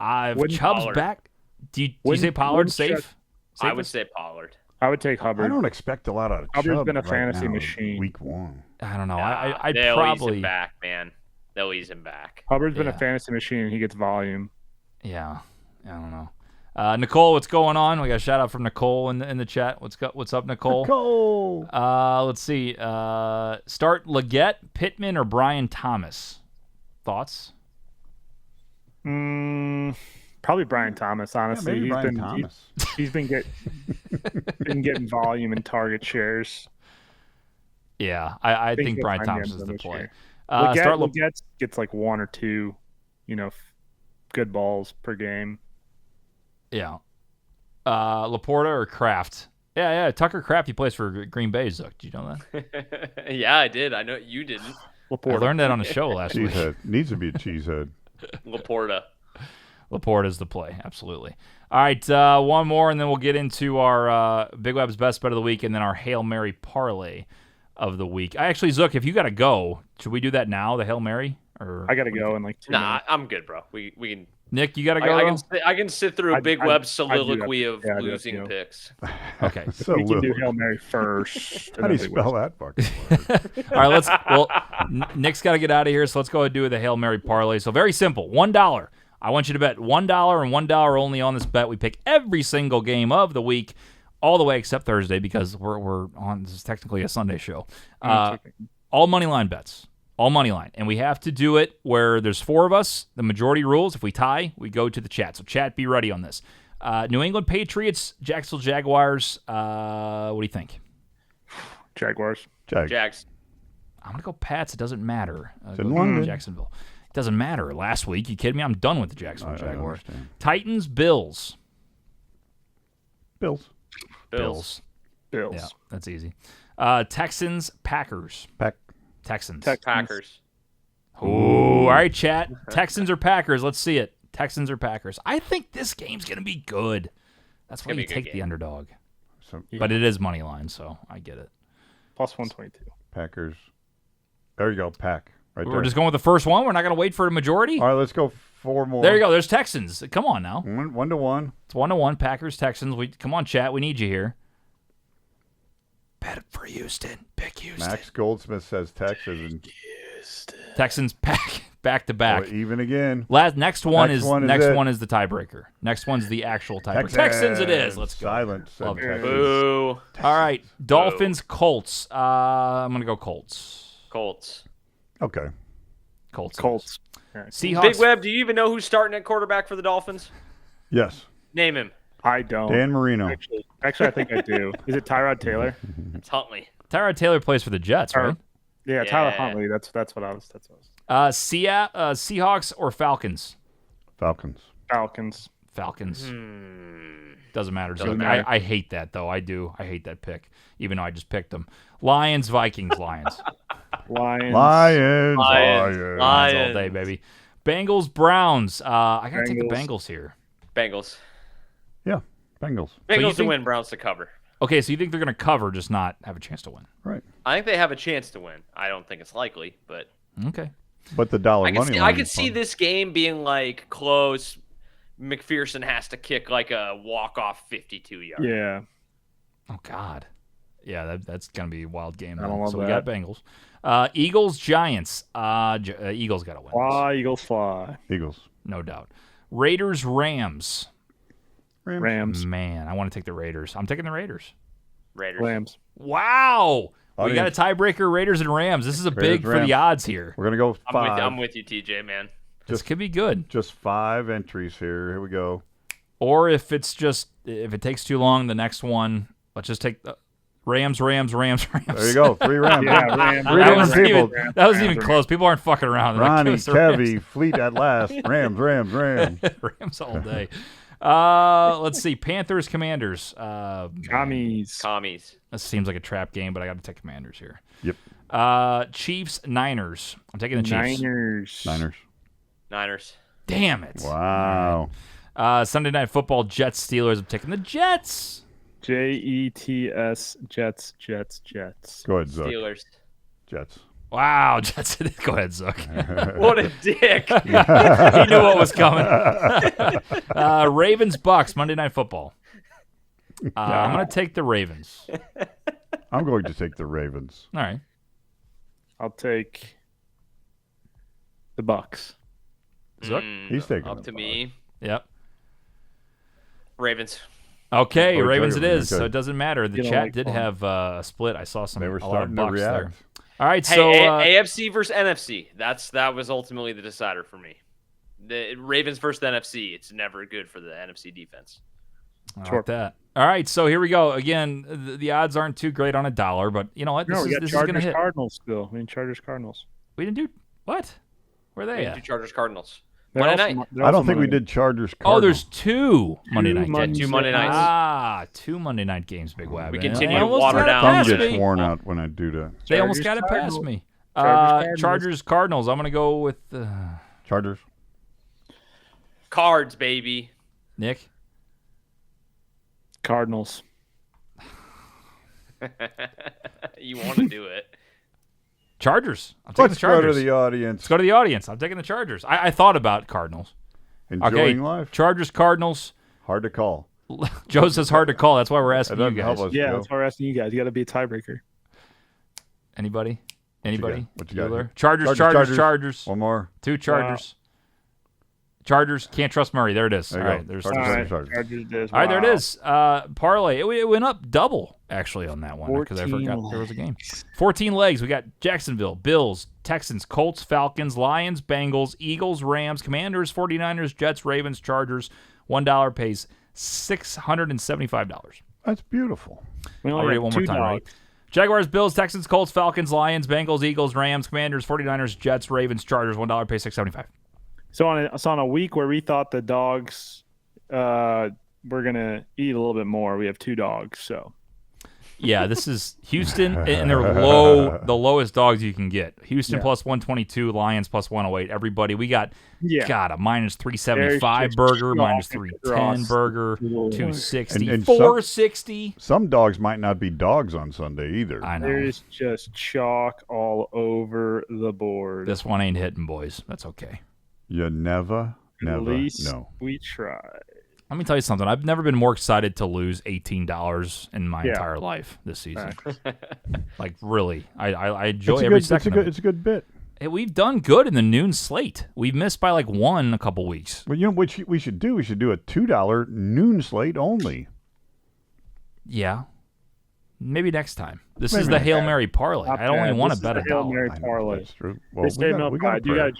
Chubb's Pollard. back. Do you say Pollard safe? I would say Pollard. I would take Hubbard. I don't expect a lot out of Hubbard's Chubb been a right fantasy now, machine. Week 1. I don't know. I'd they'll probably ease him back, man. They'll ease him back. Hubbard's been a fantasy machine, and he gets volume. Yeah, I don't know. Nicole, what's going on? We got a shout out from Nicole in the chat. What's up, Nicole? Nicole. Let's see. Start Leggett, Pittman, or Brian Thomas. Thoughts? Probably Brian Thomas. Honestly, yeah, Brian Thomas. He's been getting volume and target shares. Yeah, I think Brian Thomas is the play. Leggett gets like 1 or 2, good balls per game. Yeah. Laporta or Kraft? Yeah. Tucker Kraft, he plays for Green Bay, Zook. Did you know that? Yeah, I did. I know you didn't. Laporta. I learned that on the show last week. Cheesehead. Needs to be a cheesehead. Laporta's the play. Absolutely. All right, one more, and then we'll get into our Big Web's Best Bet of the Week and then our Hail Mary Parlay of the Week. Actually, Zook, if you got to go, should we do that now, the Hail Mary? Or I got to go in like 2 minutes. I'm good, bro. We can. Nick, you got to go? I can sit through a Big Web soliloquy of losing picks. Okay. So we can do Hail Mary first. How do you spell that fucking word? All right, Nick's got to get out of here, so let's go ahead and do the Hail Mary Parlay. So very simple, $1. I want you to bet $1 and $1 only on this bet. We pick every single game of the week, all the way except Thursday because we're on. This is technically a Sunday show. All money line bets. All money line. And we have to do it where there's 4 of us. The majority rules. If we tie, we go to the chat. So chat, be ready on this. New England Patriots, Jacksonville Jaguars. What do you think? Jaguars. Jags. I'm going to go Pats. It doesn't matter. Jacksonville. It doesn't matter. Last week, you kidding me? I'm done with the Jacksonville Jaguars. Understand. Titans, Bills. Bills. Yeah, that's easy. Texans, Packers. Texans. Packers. Ooh, all right, chat. Texans or Packers? Let's see it. Texans or Packers? I think this game's going to be good. That's why you take the underdog. But it is money line, so I get it. Plus 122. Packers. There you go, Pack. Right there. We're just going with the first one? We're not going to wait for a majority? All right, let's go 4 more. There you go. There's Texans. Come on now. 1-1. It's 1-1. Packers, Texans. Come on, chat. We need you here. Bet for Houston. Pick Houston. Max Goldsmith says Texas. And Texans back to back. Even again. Next one is the tiebreaker. Next one's the actual tiebreaker. Texans it is. Let's go. Silent. Love it. Boo. All right. Dolphins, Colts. I'm going to go Colts. Okay. Colts. Right. Seahawks. Big Web, do you even know who's starting at quarterback for the Dolphins? Yes. Name him. I don't. Dan Marino. Actually, I think I do. Is it Tyrod Taylor? It's Huntley. Tyrod Taylor plays for the Jets, right? Yeah, Tyler Huntley. That's what I was. Seahawks or Falcons? Falcons. Doesn't matter. I hate that, though. I do. I hate that pick, even though I just picked them. Lions, Vikings, Lions. Lions all day, baby. Bengals, Browns. I got to take the Bengals here. Bengals. Yeah, Bengals. Bengals to win, Browns to cover. Okay, so you think they're going to cover, just not have a chance to win? Right. I think they have a chance to win. I don't think it's likely, but okay. But the dollar money line. I could see this game being like close. McPherson has to kick like a walk-off 52-yard. Yeah. Oh God. Yeah, that's gonna be a wild game. I don't love so that. We got Bengals. Eagles, Giants. Eagles got to win. Fly, Eagles fly. Eagles. No doubt. Raiders, Rams. Rams. Man, I want to take the Raiders. I'm taking the Raiders. Rams. Wow. We got a tiebreaker, Raiders and Rams. This is big for the odds here. We're gonna go 5. I'm with you, TJ, man. This could be good. Just 5 entries here. Here we go. Or if it takes too long, the next one, let's just take the Rams. There you go. 3 Rams. Yeah, Rams. That wasn't even close. People aren't fucking around. Ronnie, Kevy, Fleet at last. Rams. Rams all day. Let's see. Panthers, Commanders. Commies. This seems like a trap game, but I got to take Commanders here. Yep. Chiefs, Niners. I'm taking the Chiefs. Niners. Damn it. Wow. Sunday Night Football, Jets, Steelers. I'm taking the Jets. Jets. Jets. Go ahead, Zuck. Steelers. Jets. Wow, Jets. Go ahead, Zuck. What a dick. He knew what was coming. Ravens, Bucks, Monday Night Football. I'm going to take the Ravens. I'm going to take the Ravens. All right. I'll take the Bucks. Zuck? He's taking up to me. Yep. Ravens. Okay, Ravens it is. Okay. So it doesn't matter. The chat did have a split. I saw They were a lot of starting to Bucks react. there. All right, Hey, so AFC versus NFC. That was ultimately the decider for me. The Ravens versus the NFC. It's never good for the NFC defense. I like that. All right, so here we go. Again, the odds aren't too great on $1, but you know what? No, we got this is going to Chargers hit. Cardinals still. Chargers Cardinals. We didn't do what? Where are they at? Chargers Cardinals. They're Monday also- night. I don't think we did Chargers Cardinals. Oh, there's 2 Monday night games. 2 Monday nights. 2 Monday night games, Big Web. We Man. continue They to almost water got it down. Thumb past gets me. worn out when I do that. They almost got it past me. Chargers Cardinals. I'm going to go with Chargers. Cards, baby. Nick. Cardinals. You want to do it. Chargers. I'm taking Let's the go Chargers. to the audience. Let's go to the audience. I'm taking the Chargers. I thought about Cardinals. Enjoying life. Chargers, Cardinals. Hard to call. Joe says hard to call. That's why we're asking you doesn't help guys. us, Yeah, Joe. that's why we're asking you guys. You got to be a tiebreaker. Anybody? What you got? Bueller? Chargers. Chargers. One more. 2 Chargers. Chargers, can't trust Murray. There it is. There All you right, go. there's Chargers. All right, there it is. Parlay. It went up double, actually, on that one because I forgot there was a game. 14 legs. We got Jacksonville, Bills, Texans, Colts, Falcons, Lions, Bengals, Eagles, Rams, Commanders, 49ers, Jets, Ravens, Chargers. $1 pays $675. That's beautiful. I'll read it one more time, right? Jaguars, Bills, Texans, Colts, Falcons, Lions, Bengals, Eagles, Rams, Commanders, 49ers, Jets, Ravens, Chargers. $1 pays $675. So on a week where we thought the dogs were gonna eat a little bit more, we have 2 dogs. So yeah, this is Houston, and they're the lowest dogs you can get. Houston plus 122, Lions plus 108. Everybody, we got a minus 375 burger, minus 310 burger, 260, and 460. Some dogs might not be dogs on Sunday either. I know. There's just chalk all over the board. This one ain't hitting, boys. That's okay. You never At least know. we tried. Let me tell you something. I've never been more excited to lose $18 in my entire life this season. Like, really. I enjoy every second of it. It's a good bit. Hey, we've done good in the noon slate. We've missed by like 1 a couple weeks. Well, you know what we should do? We should do a $2 noon slate only. Yeah. Maybe next time. This is the Hail Mary parlay. I only want to bet $1. Hail Mary parlay. That's true. Well, I do got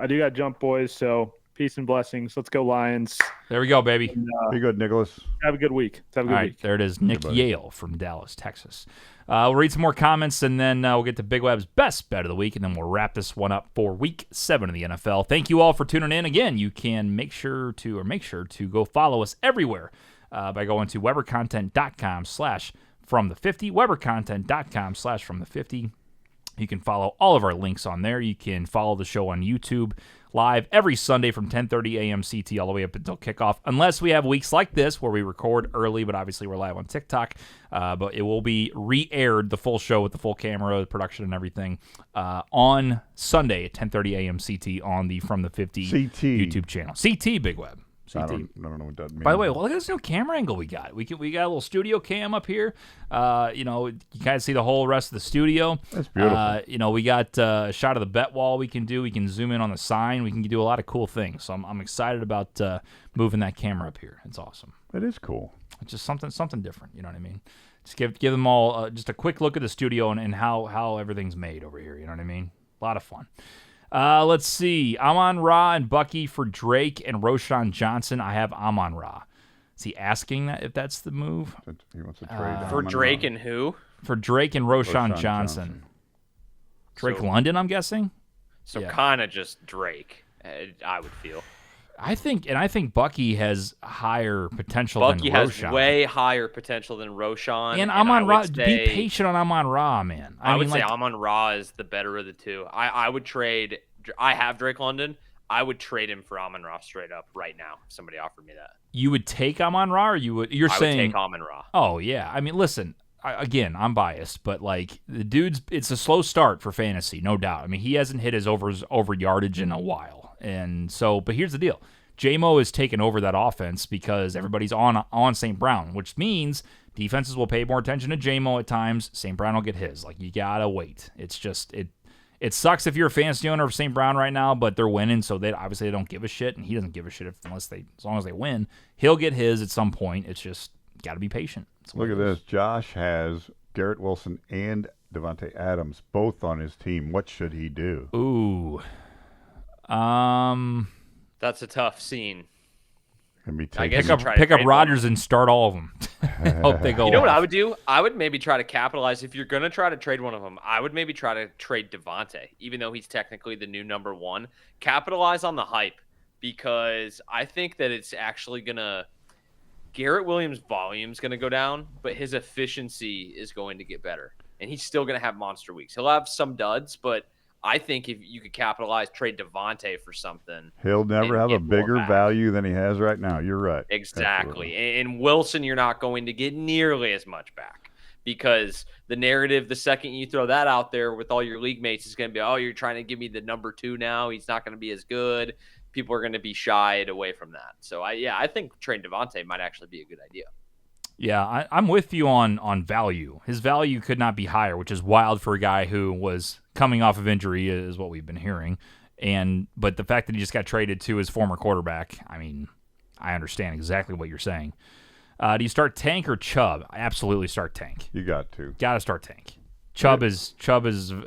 to jump, boys. So peace and blessings. Let's go, Lions. There we go, baby. And, be good, Nicholas. Have a good week. Have a good week. There it is. Nick Yale from Dallas, Texas. We'll read some more comments, and then we'll get to Big Web's best bet of the week, and then we'll wrap this one up for Week 7 of the NFL. Thank you all for tuning in. Again, you can make sure to go follow us everywhere by going to webercontent.com/from-the50, webercontent.com/from-the50. You can follow all of our links on there. You can follow the show on YouTube live every Sunday from 10:30 a.m. CT all the way up until kickoff, unless we have weeks like this where we record early, but obviously we're live on TikTok. But it will be re-aired, the full show with the full camera, the production and everything, on Sunday at 10:30 a.m. CT on the From the 50 YouTube channel. CT, Big Web. I don't know what that means. By the way, look at this new camera angle we got. We got a little studio cam up here. You kind of see the whole rest of the studio. That's beautiful. We got a shot of the bet wall we can do. We can zoom in on the sign. We can do a lot of cool things. So I'm excited about moving that camera up here. It's awesome. It is cool. It's just something different. You know what I mean? Just give them all just a quick look at the studio and how everything's made over here. You know what I mean? A lot of fun. Let's see. Amon-Ra and Bucky for Drake and Roschon Johnson. I have Amon-Ra. Is he asking that if that's the move? He wants to trade for Drake and who? For Drake and Roschon Johnson. Drake London, I'm guessing. So kind of just Drake, I would feel. I think Bucky has higher potential than Roschon. Bucky has way higher potential than Roschon. And Amon-Ra, be patient on Amon-Ra, man. I would say Amon-Ra is the better of the two. I would trade. I have Drake London. I would trade him for Amon-Ra straight up right now if somebody offered me that. You would take Amon-Ra, or you're saying? I would take Amon-Ra. Oh, yeah. I mean, listen. Again, I'm biased, but like the dude's, it's a slow start for fantasy, no doubt. I mean, he hasn't hit his over yardage in a while. And so, but here's the deal. J-Mo has taken over that offense because everybody's on St. Brown, which means defenses will pay more attention to J-Mo at times. St. Brown will get his. Like, you gotta wait. It's just it sucks if you're a fantasy owner of St. Brown right now, but they're winning, so they don't give a shit, and he doesn't give a shit as long as they win. He'll get his at some point. It's just gotta be patient. Look at this. Josh has Garrett Wilson and Devontae Adams both on his team. What should he do? Ooh. That's a tough scene. I guess pick up Rodgers and start all of them. Hope they go. You know what I would do? I would maybe try to capitalize. If you're going to try to trade one of them, I would maybe try to trade Devontae, even though he's technically the new number one. Capitalize on the hype, because I think that it's actually going to – Garrett Williams' volume is going to go down, but his efficiency is going to get better. And he's still going to have monster weeks. He'll have some duds, but – I think if you could capitalize, trade Devontae for something. He'll never have a bigger value than he has right now. You're right. Exactly. And Wilson, you're not going to get nearly as much back, because the narrative, the second you throw that out there with all your league mates, is going to be, oh, you're trying to give me the number two now. He's not going to be as good. People are going to be shied away from that. So, I think trading Devontae might actually be a good idea. Yeah, I'm with you on value. His value could not be higher, which is wild for a guy who was coming off of injury, is what we've been hearing. But the fact that he just got traded to his former quarterback, I mean, I understand exactly what you're saying. Do you start Tank or Chubb? I absolutely start Tank. You got to. Got to start Tank. Chubb is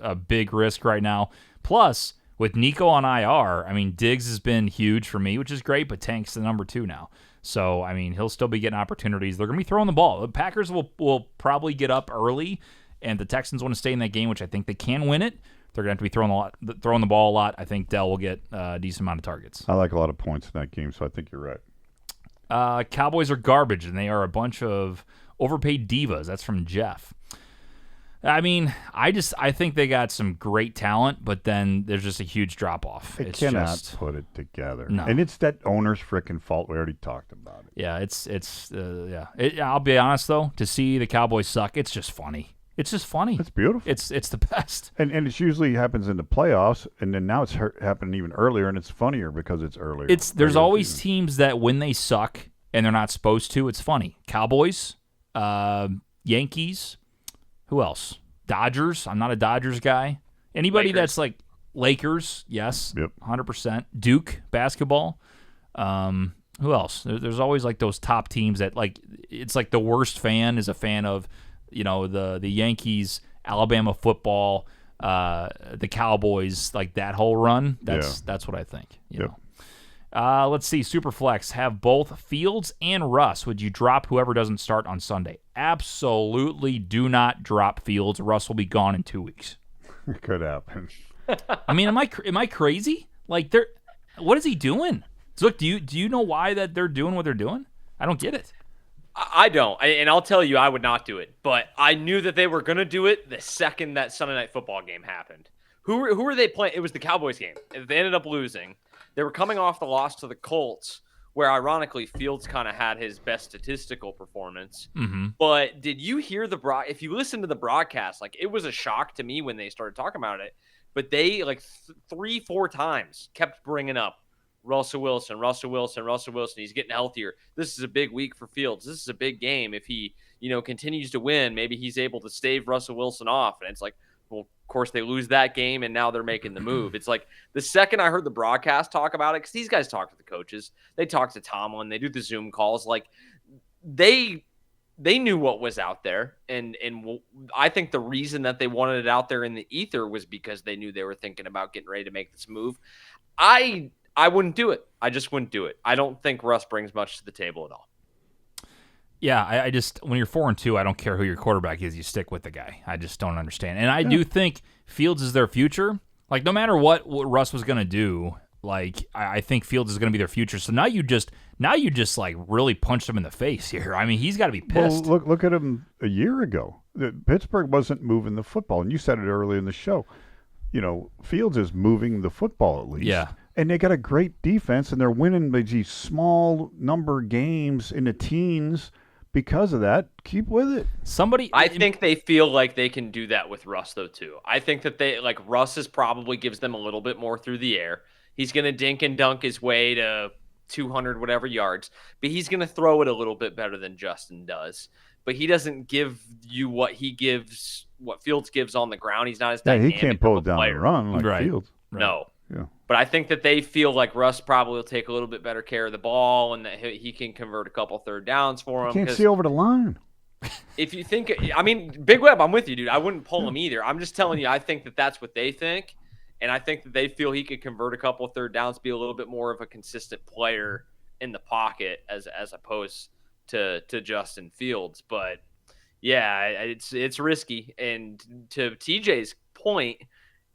a big risk right now. Plus, with Nico on IR, I mean, Diggs has been huge for me, which is great, but Tank's the number 2 now. So, I mean, he'll still be getting opportunities. They're going to be throwing the ball. The Packers will probably get up early, and the Texans want to stay in that game, which I think they can win it. They're going to have to be throwing the ball a lot. I think Dell will get a decent amount of targets. I like a lot of points in that game, so I think you're right. Cowboys are garbage, and they are a bunch of overpaid divas. That's from Jeff. I mean, I think they got some great talent, but then there's just a huge drop-off. They cannot put it together. No. And it's that owner's freaking fault. We already talked about it. Yeah, I'll be honest, though, to see the Cowboys suck, it's just funny. It's just funny. It's beautiful. It's the best. And it usually happens in the playoffs, and then now it's happening even earlier, and it's funnier because it's earlier. There's always teams that when they suck and they're not supposed to, it's funny. Cowboys, Yankees, who else? Dodgers. I'm not a Dodgers guy. Anybody that's like Lakers, yes, yep, 100%. Duke basketball. Who else? There's always like those top teams that like it's like the worst fan is a fan of, the Yankees, Alabama football, the Cowboys, like that whole run. That's what I think. You know. Let's see. Superflex have both Fields and Russ. Would you drop whoever doesn't start on Sunday? Absolutely do not drop Fields. Russ will be gone in 2 weeks. It could happen. I mean, am I crazy? Like, what is he doing? So look, do you know why that they're doing what they're doing? I don't get it. I don't, and I'll tell you, I would not do it. But I knew that they were going to do it the second that Sunday Night Football game happened. Who were they playing? It was the Cowboys game. They ended up losing. They were coming off the loss to the Colts, where ironically Fields kind of had his best statistical performance. Mm-hmm. But did you hear if you listen to the broadcast, like it was a shock to me when they started talking about it. But they like 3-4 times kept bringing up Russell Wilson. He's getting healthier. This is a big week for Fields. This is a big game. If he, continues to win, maybe he's able to stave Russell Wilson off. And it's like, well, of course they lose that game, and now they're making the move. It's like the second I heard the broadcast talk about it, because these guys talk to the coaches, they talk to Tomlin, they do the Zoom calls. Like they knew what was out there, and I think the reason that they wanted it out there in the ether was because they knew they were thinking about getting ready to make this move. I wouldn't do it. I just wouldn't do it. I don't think Russ brings much to the table at all. Yeah, I just when you're 4-2, I don't care who your quarterback is. You stick with the guy. I just don't understand. And I do think Fields is their future. Like no matter what Russ was going to do, like I think Fields is going to be their future. So now you just like really punched him in the face here. I mean, he's got to be pissed. Well, look at him a year ago. Pittsburgh wasn't moving the football, and you said it early in the show. Fields is moving the football at least. Yeah. And they got a great defense, and they're winning these small number games in the teens. Because of that, keep with it. I think they feel like they can do that with Russ, though, too. I think that Russ probably gives them a little bit more through the air. He's going to dink and dunk his way to 200 whatever yards, but he's going to throw it a little bit better than Justin does. But he doesn't give you what Fields gives on the ground. He's not as dynamic. He can't pull it down and run like right. Fields. Right. No. Yeah. But I think that they feel like Russ probably will take a little bit better care of the ball, and that he can convert a couple third downs for him. Can't see over the line. If you think, Big Web, I'm with you, dude. I wouldn't pull him either. I'm just telling you, I think that that's what they think, and I think that they feel he could convert a couple third downs, be a little bit more of a consistent player in the pocket as opposed to Justin Fields. But yeah, it's risky. And to TJ's point,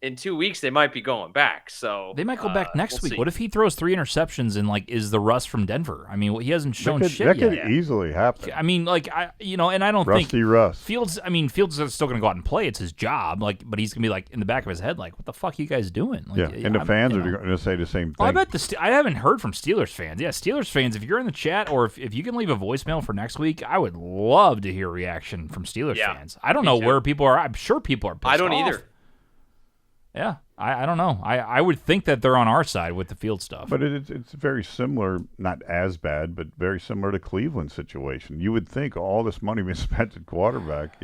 in 2 weeks they might be going back. So they might go back next week. See. What if he throws 3 interceptions and is the Russ from Denver? I mean, he hasn't shown shit yet. That could easily happen. I mean, and I don't think Russ. Fields is still going to go out and play. It's his job. But he's going to be in the back of his head, what the fuck are you guys doing? And the fans are going to say the same thing. I bet I haven't heard from Steelers fans. Yeah, Steelers fans, if you're in the chat or if you can leave a voicemail for next week, I would love to hear a reaction from Steelers fans. I don't know where people are. I'm sure people are pissed I don't off. either. Yeah, I don't know. I would think that they're on our side with the Field stuff. But it's very similar, not as bad, but very similar to Cleveland's situation. You would think all this money being spent at quarterback,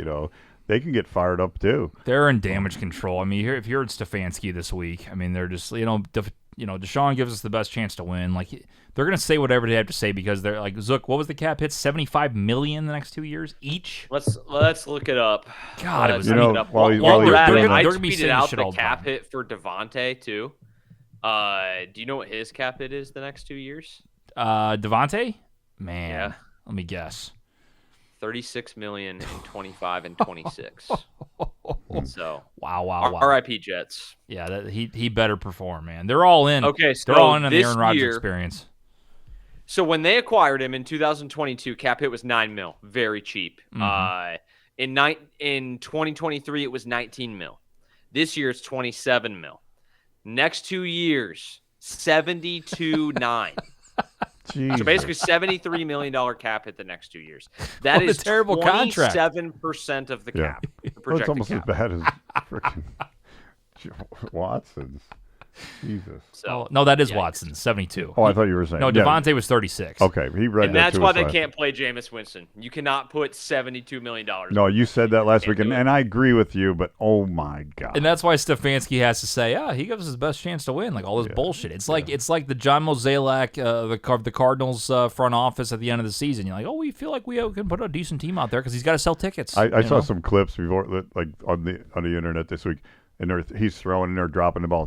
they can get fired up too. They're in damage control. I mean, if you heard Stefanski this week, I mean, they're just Deshaun gives us the best chance to win. Like they're gonna say whatever they have to say because they're like Zook. What was the cap hit? $75 million the next 2 years each. Let's look it up. God, it was. While they're I gonna be tweeted out shit the all cap time. hit for Devontae too. Do you know what his cap hit is the next 2 years? Devontae, man. Yeah. Let me guess. $36 million in 25 and 26. So wow. R.I.P. Jets. Yeah, he better perform, man. They're all in. Okay, so they're all in on the this Aaron Rodgers year- experience. So when they acquired him in 2022, cap hit was $9 million, very cheap. In 2023, it was $19 million. This year it's $27 million. Next 2 years, $72.9. So basically, $73 million cap hit the next 2 years. That is a terrible contract. 27% of the cap. The Well, it's projected almost cap. as bad as freaking Watson's. Jesus. So No, that is yikes. Watson, 72. Oh, I thought you were saying. No, yeah. Devontae was 36. Okay, he read And that that's to why us they last- can't play Jameis Winston. You cannot put $72 million. No, you said that last Can't week, do it. and I agree with you, but oh my God. And that's why Stefanski has to say, he gives us his best chance to win. Like all this bullshit. It's like the John Mozeliak, the Cardinals front office at the end of the season. You're like, we feel like we can put a decent team out there because he's got to sell tickets. I saw some clips before, like on the internet this week, and he's throwing and they're dropping the ball.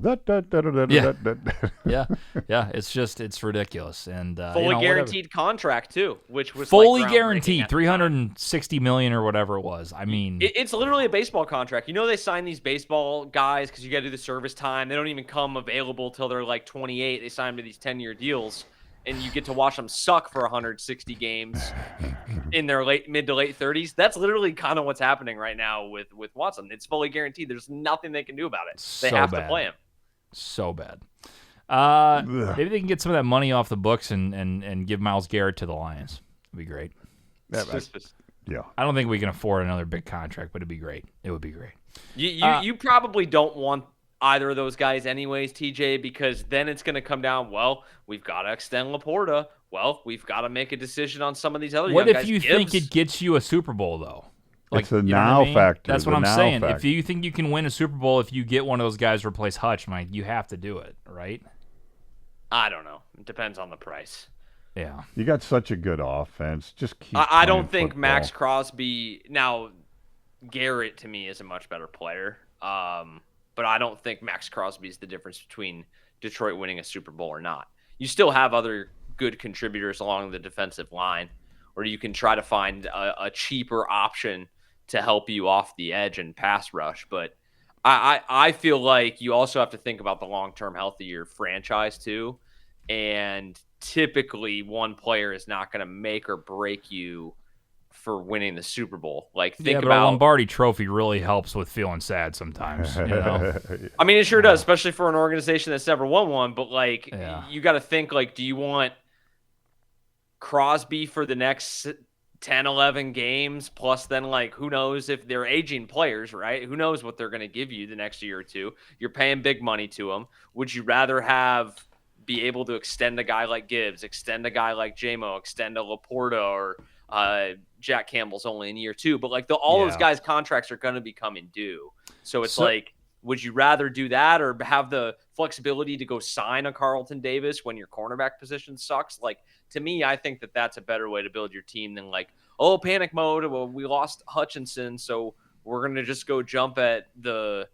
Yeah. It's ridiculous and Fully guaranteed contract too, which was fully like guaranteed, $360 million or whatever it was. I mean, it's literally a baseball contract. You know, they sign these baseball guys because you got to do the service time. They don't even come available till they're like 28. They sign them to these 10-year deals, and you get to watch them suck for 160 games in their mid to late 30s. That's literally kind of what's happening right now with Watson. It's fully guaranteed. There's nothing they can do about it. They So have bad. to play him. So bad. Maybe they can get some of that money off the books and give Myles Garrett to the Lions. It'd be great. Yeah. I don't think we can afford another big contract, but it'd be great. It would be great. You probably don't want either of those guys anyways, TJ, because then it's going to come down, well, we've got to extend Laporta. Well, we've got to make a decision on some of these other What young if guys. you think it gets you a Super Bowl, though? It's a you know now what I mean? factor. That's what the I'm now saying. factor. If you think you can win a Super Bowl if you get one of those guys to replace Hutch, I'm like, you have to do it, right? I don't know. It depends on the price. Yeah. You got such a good offense. Just keep I don't playing think football. Max Crosby – now, Garrett to me is a much better player. But I don't think Max Crosby is the difference between Detroit winning a Super Bowl or not. You still have other good contributors along the defensive line, or you can try to find a cheaper option to help you off the edge and pass rush. But I feel like you also have to think about the long-term health of your franchise too. And typically one player is not going to make or break you for winning the Super Bowl. Like, think but about a Lombardi trophy really helps with feeling sad sometimes. You know? I mean, it sure does, especially for an organization that's never won one. But like, Yeah. you got to think like, do you want Crosby for the next 10, 11 games? Plus, then like, who knows if they're aging players, right? Who knows what they're going to give you the next year or two? You're paying big money to them. Would you rather be able to extend a guy like Gibbs, extend a guy like JMO, extend a Laporta, or Jack Campbell's only in year 2, but like all those guys' contracts are going to be coming due. So it's like, would you rather do that or have the flexibility to go sign a Carlton Davis when your cornerback position sucks? Like, to me, I think that that's a better way to build your team than like, panic mode. Well, we lost Hutchinson, so we're going to just go jump at a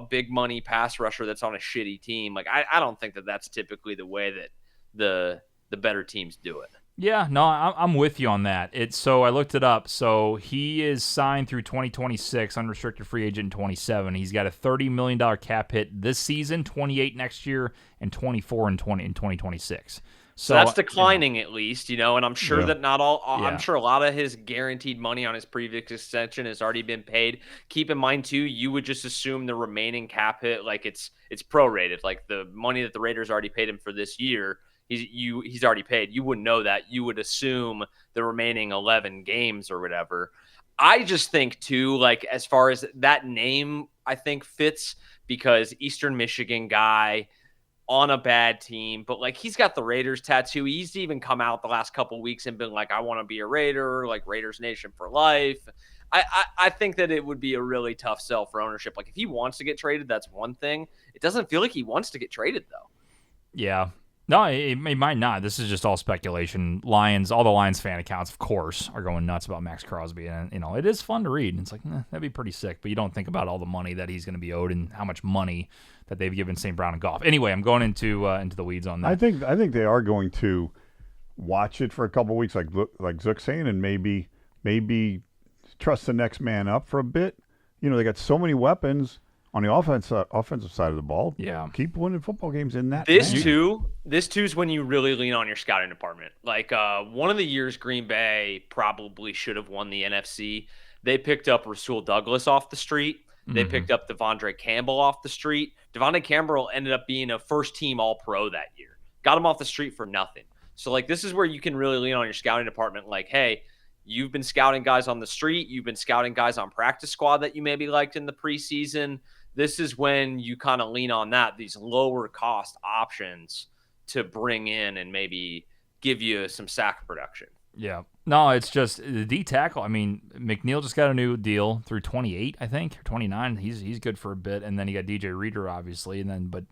big money pass rusher that's on a shitty team. Like, I don't think that that's typically the way that the better teams do it. Yeah, no, I'm with you on that. So I looked it up. So he is signed through 2026, unrestricted free agent in 27. He's got a $30 million cap hit this season, 28 next year, and 24 in 2026. So that's declining at least, and I'm sure that not all. Yeah. I'm sure a lot of his guaranteed money on his previous extension has already been paid. Keep in mind too, you would just assume the remaining cap hit, like it's prorated, like the money that the Raiders already paid him for this year. He's already paid. You wouldn't know that. You would assume the remaining 11 games or whatever. I just think too, like as far as that name, I think fits because Eastern Michigan guy on a bad team, but like he's got the Raiders tattoo. He's even come out the last couple of weeks and been like, I want to be a Raider, like Raiders Nation for life. I think that it would be a really tough sell for ownership. Like if he wants to get traded, that's one thing. It doesn't feel like he wants to get traded though. Yeah. No, it might not. This is just all speculation. All the Lions fan accounts, of course, are going nuts about Max Crosby, and it is fun to read. It's like that'd be pretty sick, but you don't think about all the money that he's going to be owed and how much money that they've given St. Brown and Goff. Anyway, I'm going into the weeds on that. I think they are going to watch it for a couple of weeks, like Zook's saying, and maybe trust the next man up for a bit. They got so many weapons on the offensive side of the ball. Yeah. Keep winning football games in that. This too is when you really lean on your scouting department. Like one of the years Green Bay probably should have won the NFC. They picked up Rasul Douglas off the street. They picked up Devondre Campbell off the street. Devondre Campbell ended up being a first-team All-Pro that year. Got him off the street for nothing. So, like, this is where you can really lean on your scouting department. Like, hey, you've been scouting guys on the street. You've been scouting guys on practice squad that you maybe liked in the preseason. This is when you kind of lean on these lower-cost options to bring in and maybe give you some sack production. Yeah. No, it's just the D tackle. I mean, McNeil just got a new deal through 28, I think, or 29. He's good for a bit, and then you got DJ Reader, obviously, but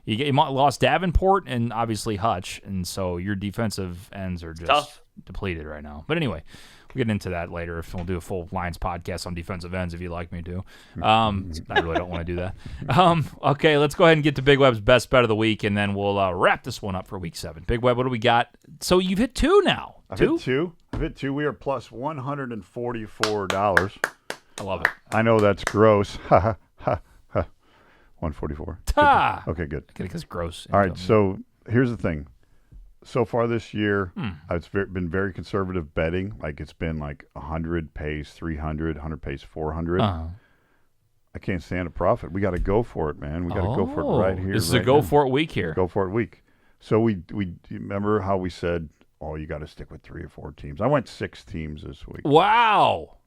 you lost Davenport and obviously Hutch, and so your defensive ends are just depleted right now. But anyway, we'll get into that later. We'll do a full Lions podcast on defensive ends if you'd like me to. I really don't want to do that. Okay, let's go ahead and get to Big Web's best bet of the week, and then we'll wrap this one up for Week 7. Big Web, what do we got? So you've hit 2 now. I've hit two. We are plus $144. I love it. I know that's gross. Ha ha ha ha. 144. Ta. Okay, good. Because gross. All right. So here's the thing. So far this year, I've been very conservative betting. Like it's been like 100 pays 300, 100 pays 400. I can't stand a profit. We got to go for it, man. We got to go for it right here. This is a go for it week here. Go for it week. So we remember how we said, you got to stick with 3 or 4 teams. I went 6 teams this week. Wow.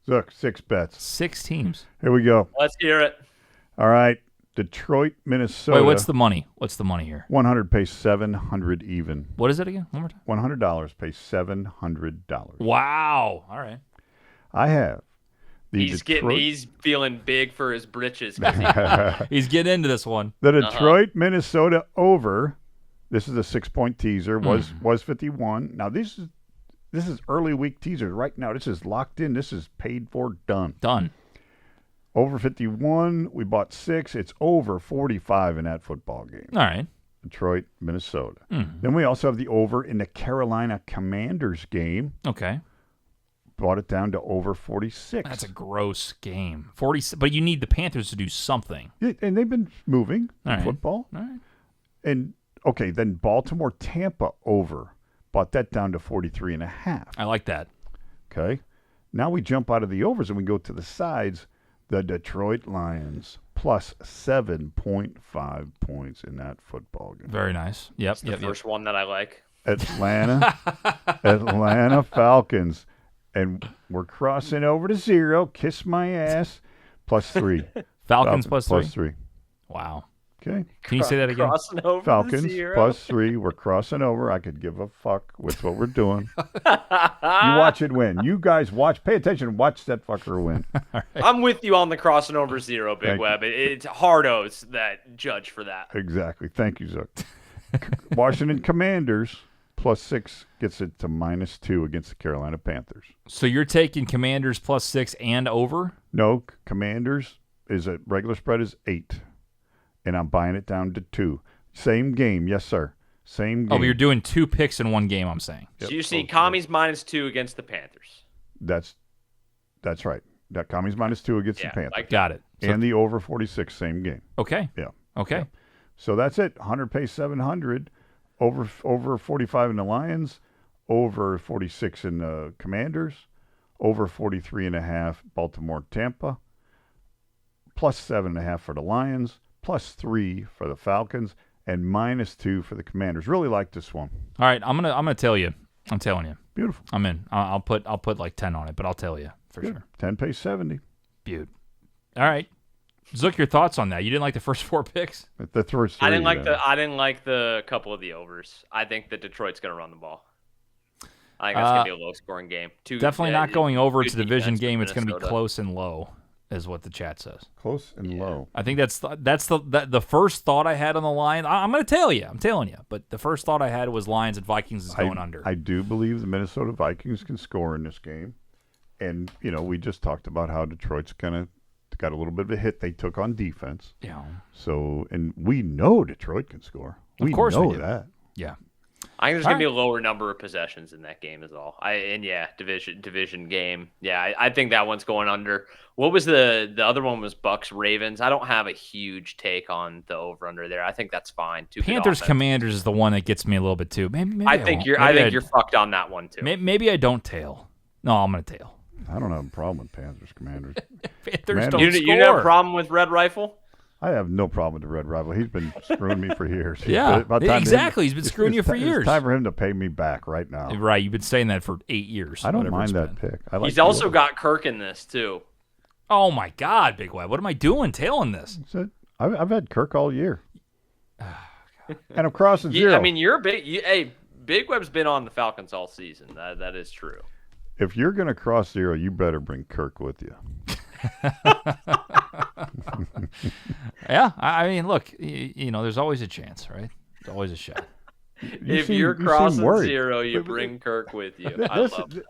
Look, 6 bets. 6 teams. Here we go. Let's hear it. All right. Detroit, Minnesota. Wait, what's the money? What's the money here? 100 pays 700 even. What is it again? One more time. $100 pays $700. Wow. All right. I have He's feeling big for his britches. He's getting into this one. The Detroit, Minnesota over. This is a 6-point teaser. Was 51. Now this is early week teasers right now. This is locked in. This is paid for. Done. Over 51. We bought 6. It's over 45 in that football game. All right. Detroit, Minnesota. Then we also have the over in the Carolina Commanders game. Okay. Brought it down to over 46. That's a gross game. 40, but you need the Panthers to do something. Yeah, and they've been moving in All football. right. And okay, then Baltimore, Tampa over. Brought that down to 43.5. I like that. Okay. Now we jump out of the overs and we go to the sides. The Detroit Lions plus 7.5 points in that football game. Very nice. Yep. It's the first one that I like. Atlanta Falcons. And we're crossing over to 0. Kiss my ass. Plus 3. Falcons plus 3? Plus 3. Wow. Okay. Can you say that again? Crossing over Falcons to 0. plus 3. We're crossing over. I could give a fuck with what we're doing. You watch it win. You guys pay attention. Watch that fucker win. I'm with you on the crossing over 0, Big Web. It's hardos that judge for that. Exactly. Thank you, Zook. Washington Commanders plus 6 gets it to -2 against the Carolina Panthers. So you're taking Commanders plus 6 and over? No, Commanders is a regular spread is 8. And I'm buying it down to 2. Same game, yes, sir. Same game. Oh, but you're doing 2 picks in one game, I'm saying. So you see commies -2 against the Panthers. That's right. That commies -2 against the Panthers. Got it. And the over 46, same game. Okay. Yeah. Okay. Yeah. So that's it. 100 pays 700. Over 45 in the Lions. Over 46 in the Commanders. Over 43.5 Baltimore, Tampa. Plus 7.5 for the Lions. Plus 3 for the Falcons. And -2 for the Commanders. Really like this one. All right, I'm gonna tell you. I'm telling you. Beautiful. I'm in. I'll put like 10 on it, but I'll tell you for Good. sure. 10 pays 70. Beaut. All right, Zook, your thoughts on that? You didn't like the first 4 picks? The first 3, I didn't like the couple of the overs. I think that Detroit's going to run the ball. I think that's going to be a low-scoring game. Definitely not going over. It's a division game. It's going to be close and low, is what the chat says. Close and low. I think that's the first thought I had on the line. I'm going to tell you. I'm telling you. But the first thought I had was Lions and Vikings is going under. I do believe the Minnesota Vikings can score in this game. And, we just talked about how Detroit's kind of got a little bit of a hit they took on defense. Yeah. So, and we know Detroit can score. Of course know we do. that. Yeah. I think there's going to be a lower number of possessions in that game is all. Division game. Yeah, I think that one's going under. What was the other one was Bucks Ravens. I don't have a huge take on the over under there. I think that's fine. Panthers Commanders is the one that gets me a little bit too. Maybe I think you're fucked on that one too. Maybe I don't tail. No, I'm going to tail. I don't have a problem with Panthers Commanders. Panthers don't score. You have a problem with Red Rifle? I have no problem with the Red Rifle. He's been screwing me for years. Exactly. He's been screwing you for years. It's time for him to pay me back right now. Right. You've been saying that for 8 years. I don't mind that pick. He's also got Kirk in this, too. Oh, my God, Big Web. What am I doing tailing this? I've had Kirk all year. And I'm crossing zero. I mean, you're Big Web's been on the Falcons all season. That is true. If you're going to cross zero, you better bring Kirk with you. Yeah, I mean, look, there's always a chance, right? There's always a shot. You're crossing zero, you bring Kirk with you.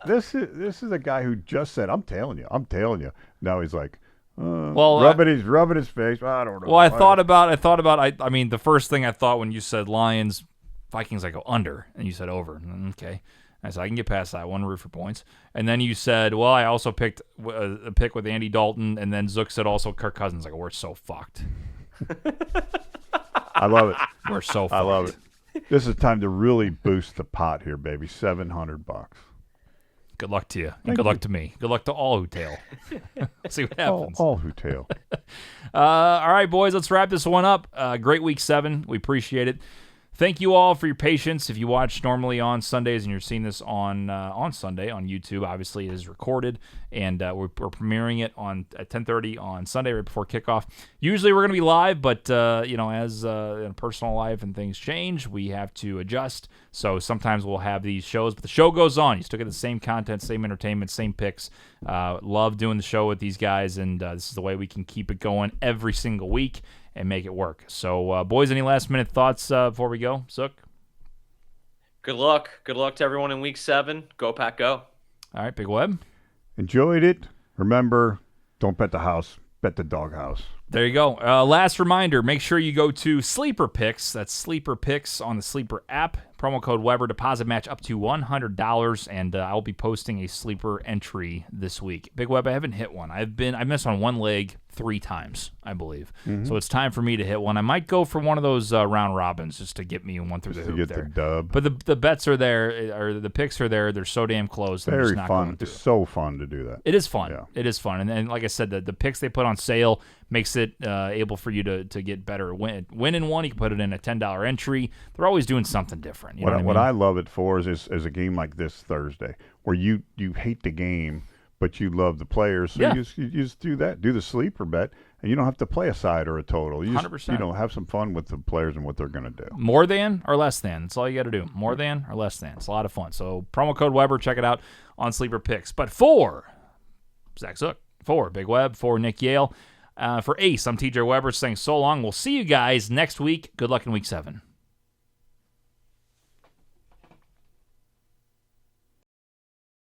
This is a guy who just said, I'm telling you. Now he's like, rubbing his face. I don't know. Well, I thought about. I mean, the first thing I thought when you said Lions, Vikings, I go under, and you said over. Okay. I said, I can get past that one, root for points. And then you said, well, I also picked a pick with Andy Dalton, and then Zook said also Kirk Cousins. I go, we're so fucked. I love it. We're so fucked. I love it. This is time to really boost the pot here, baby. $700. Good luck to you. And good luck to me. Good luck to all who tail. See what happens. All who tail. All right, boys, let's wrap this one up. Great week 7. We appreciate it. Thank you all for your patience. If you watch normally on Sundays and you're seeing this on Sunday on YouTube, obviously it is recorded, and we're premiering it at 10:30 on Sunday right before kickoff. Usually we're going to be live, but as in personal life and things change, we have to adjust. So sometimes we'll have these shows, but the show goes on. You still get the same content, same entertainment, same picks. Love doing the show with these guys, and this is the way we can keep it going every single week and make it work. So, boys, any last-minute thoughts before we go? Zook? Good luck. Good luck to everyone in Week 7. Go, Pack, go. All right, Big Web? Enjoyed it. Remember, don't bet the house, bet the doghouse. There you go. Last reminder, make sure you go to Sleeper Picks. That's Sleeper Picks on the Sleeper app. Promo code Weber, deposit match up to $100, and I'll be posting a Sleeper entry this week. Big Web, I haven't hit one. I missed on one leg 3 times, I believe. Mm-hmm. So it's time for me to hit one. I might go for one of those round robins just to get me one through the hoop there. To get the dub. But the bets are there, or the picks are there. They're so damn close. Very fun. It's so fun to do that. It is fun. Yeah. It is fun. And like I said, the picks they put on sale makes it able for you to get better. Win in one, you can put it in a $10 entry. They're always doing something different. You know what I love it for is a game like this Thursday, where you hate the game, but you love the players. So you just do that. Do the sleeper bet, and you don't have to play a side or a total. You just 100%. Have some fun with the players and what they're going to do. More than or less than. That's all you got to do. More than or less than. It's a lot of fun. So promo code Weber, check it out on Sleeper Picks. But for Zach Zook, for Big Web, for Nick Yale, for Ace, I'm TJ Weber saying so long. We'll see you guys next week. Good luck in Week 7.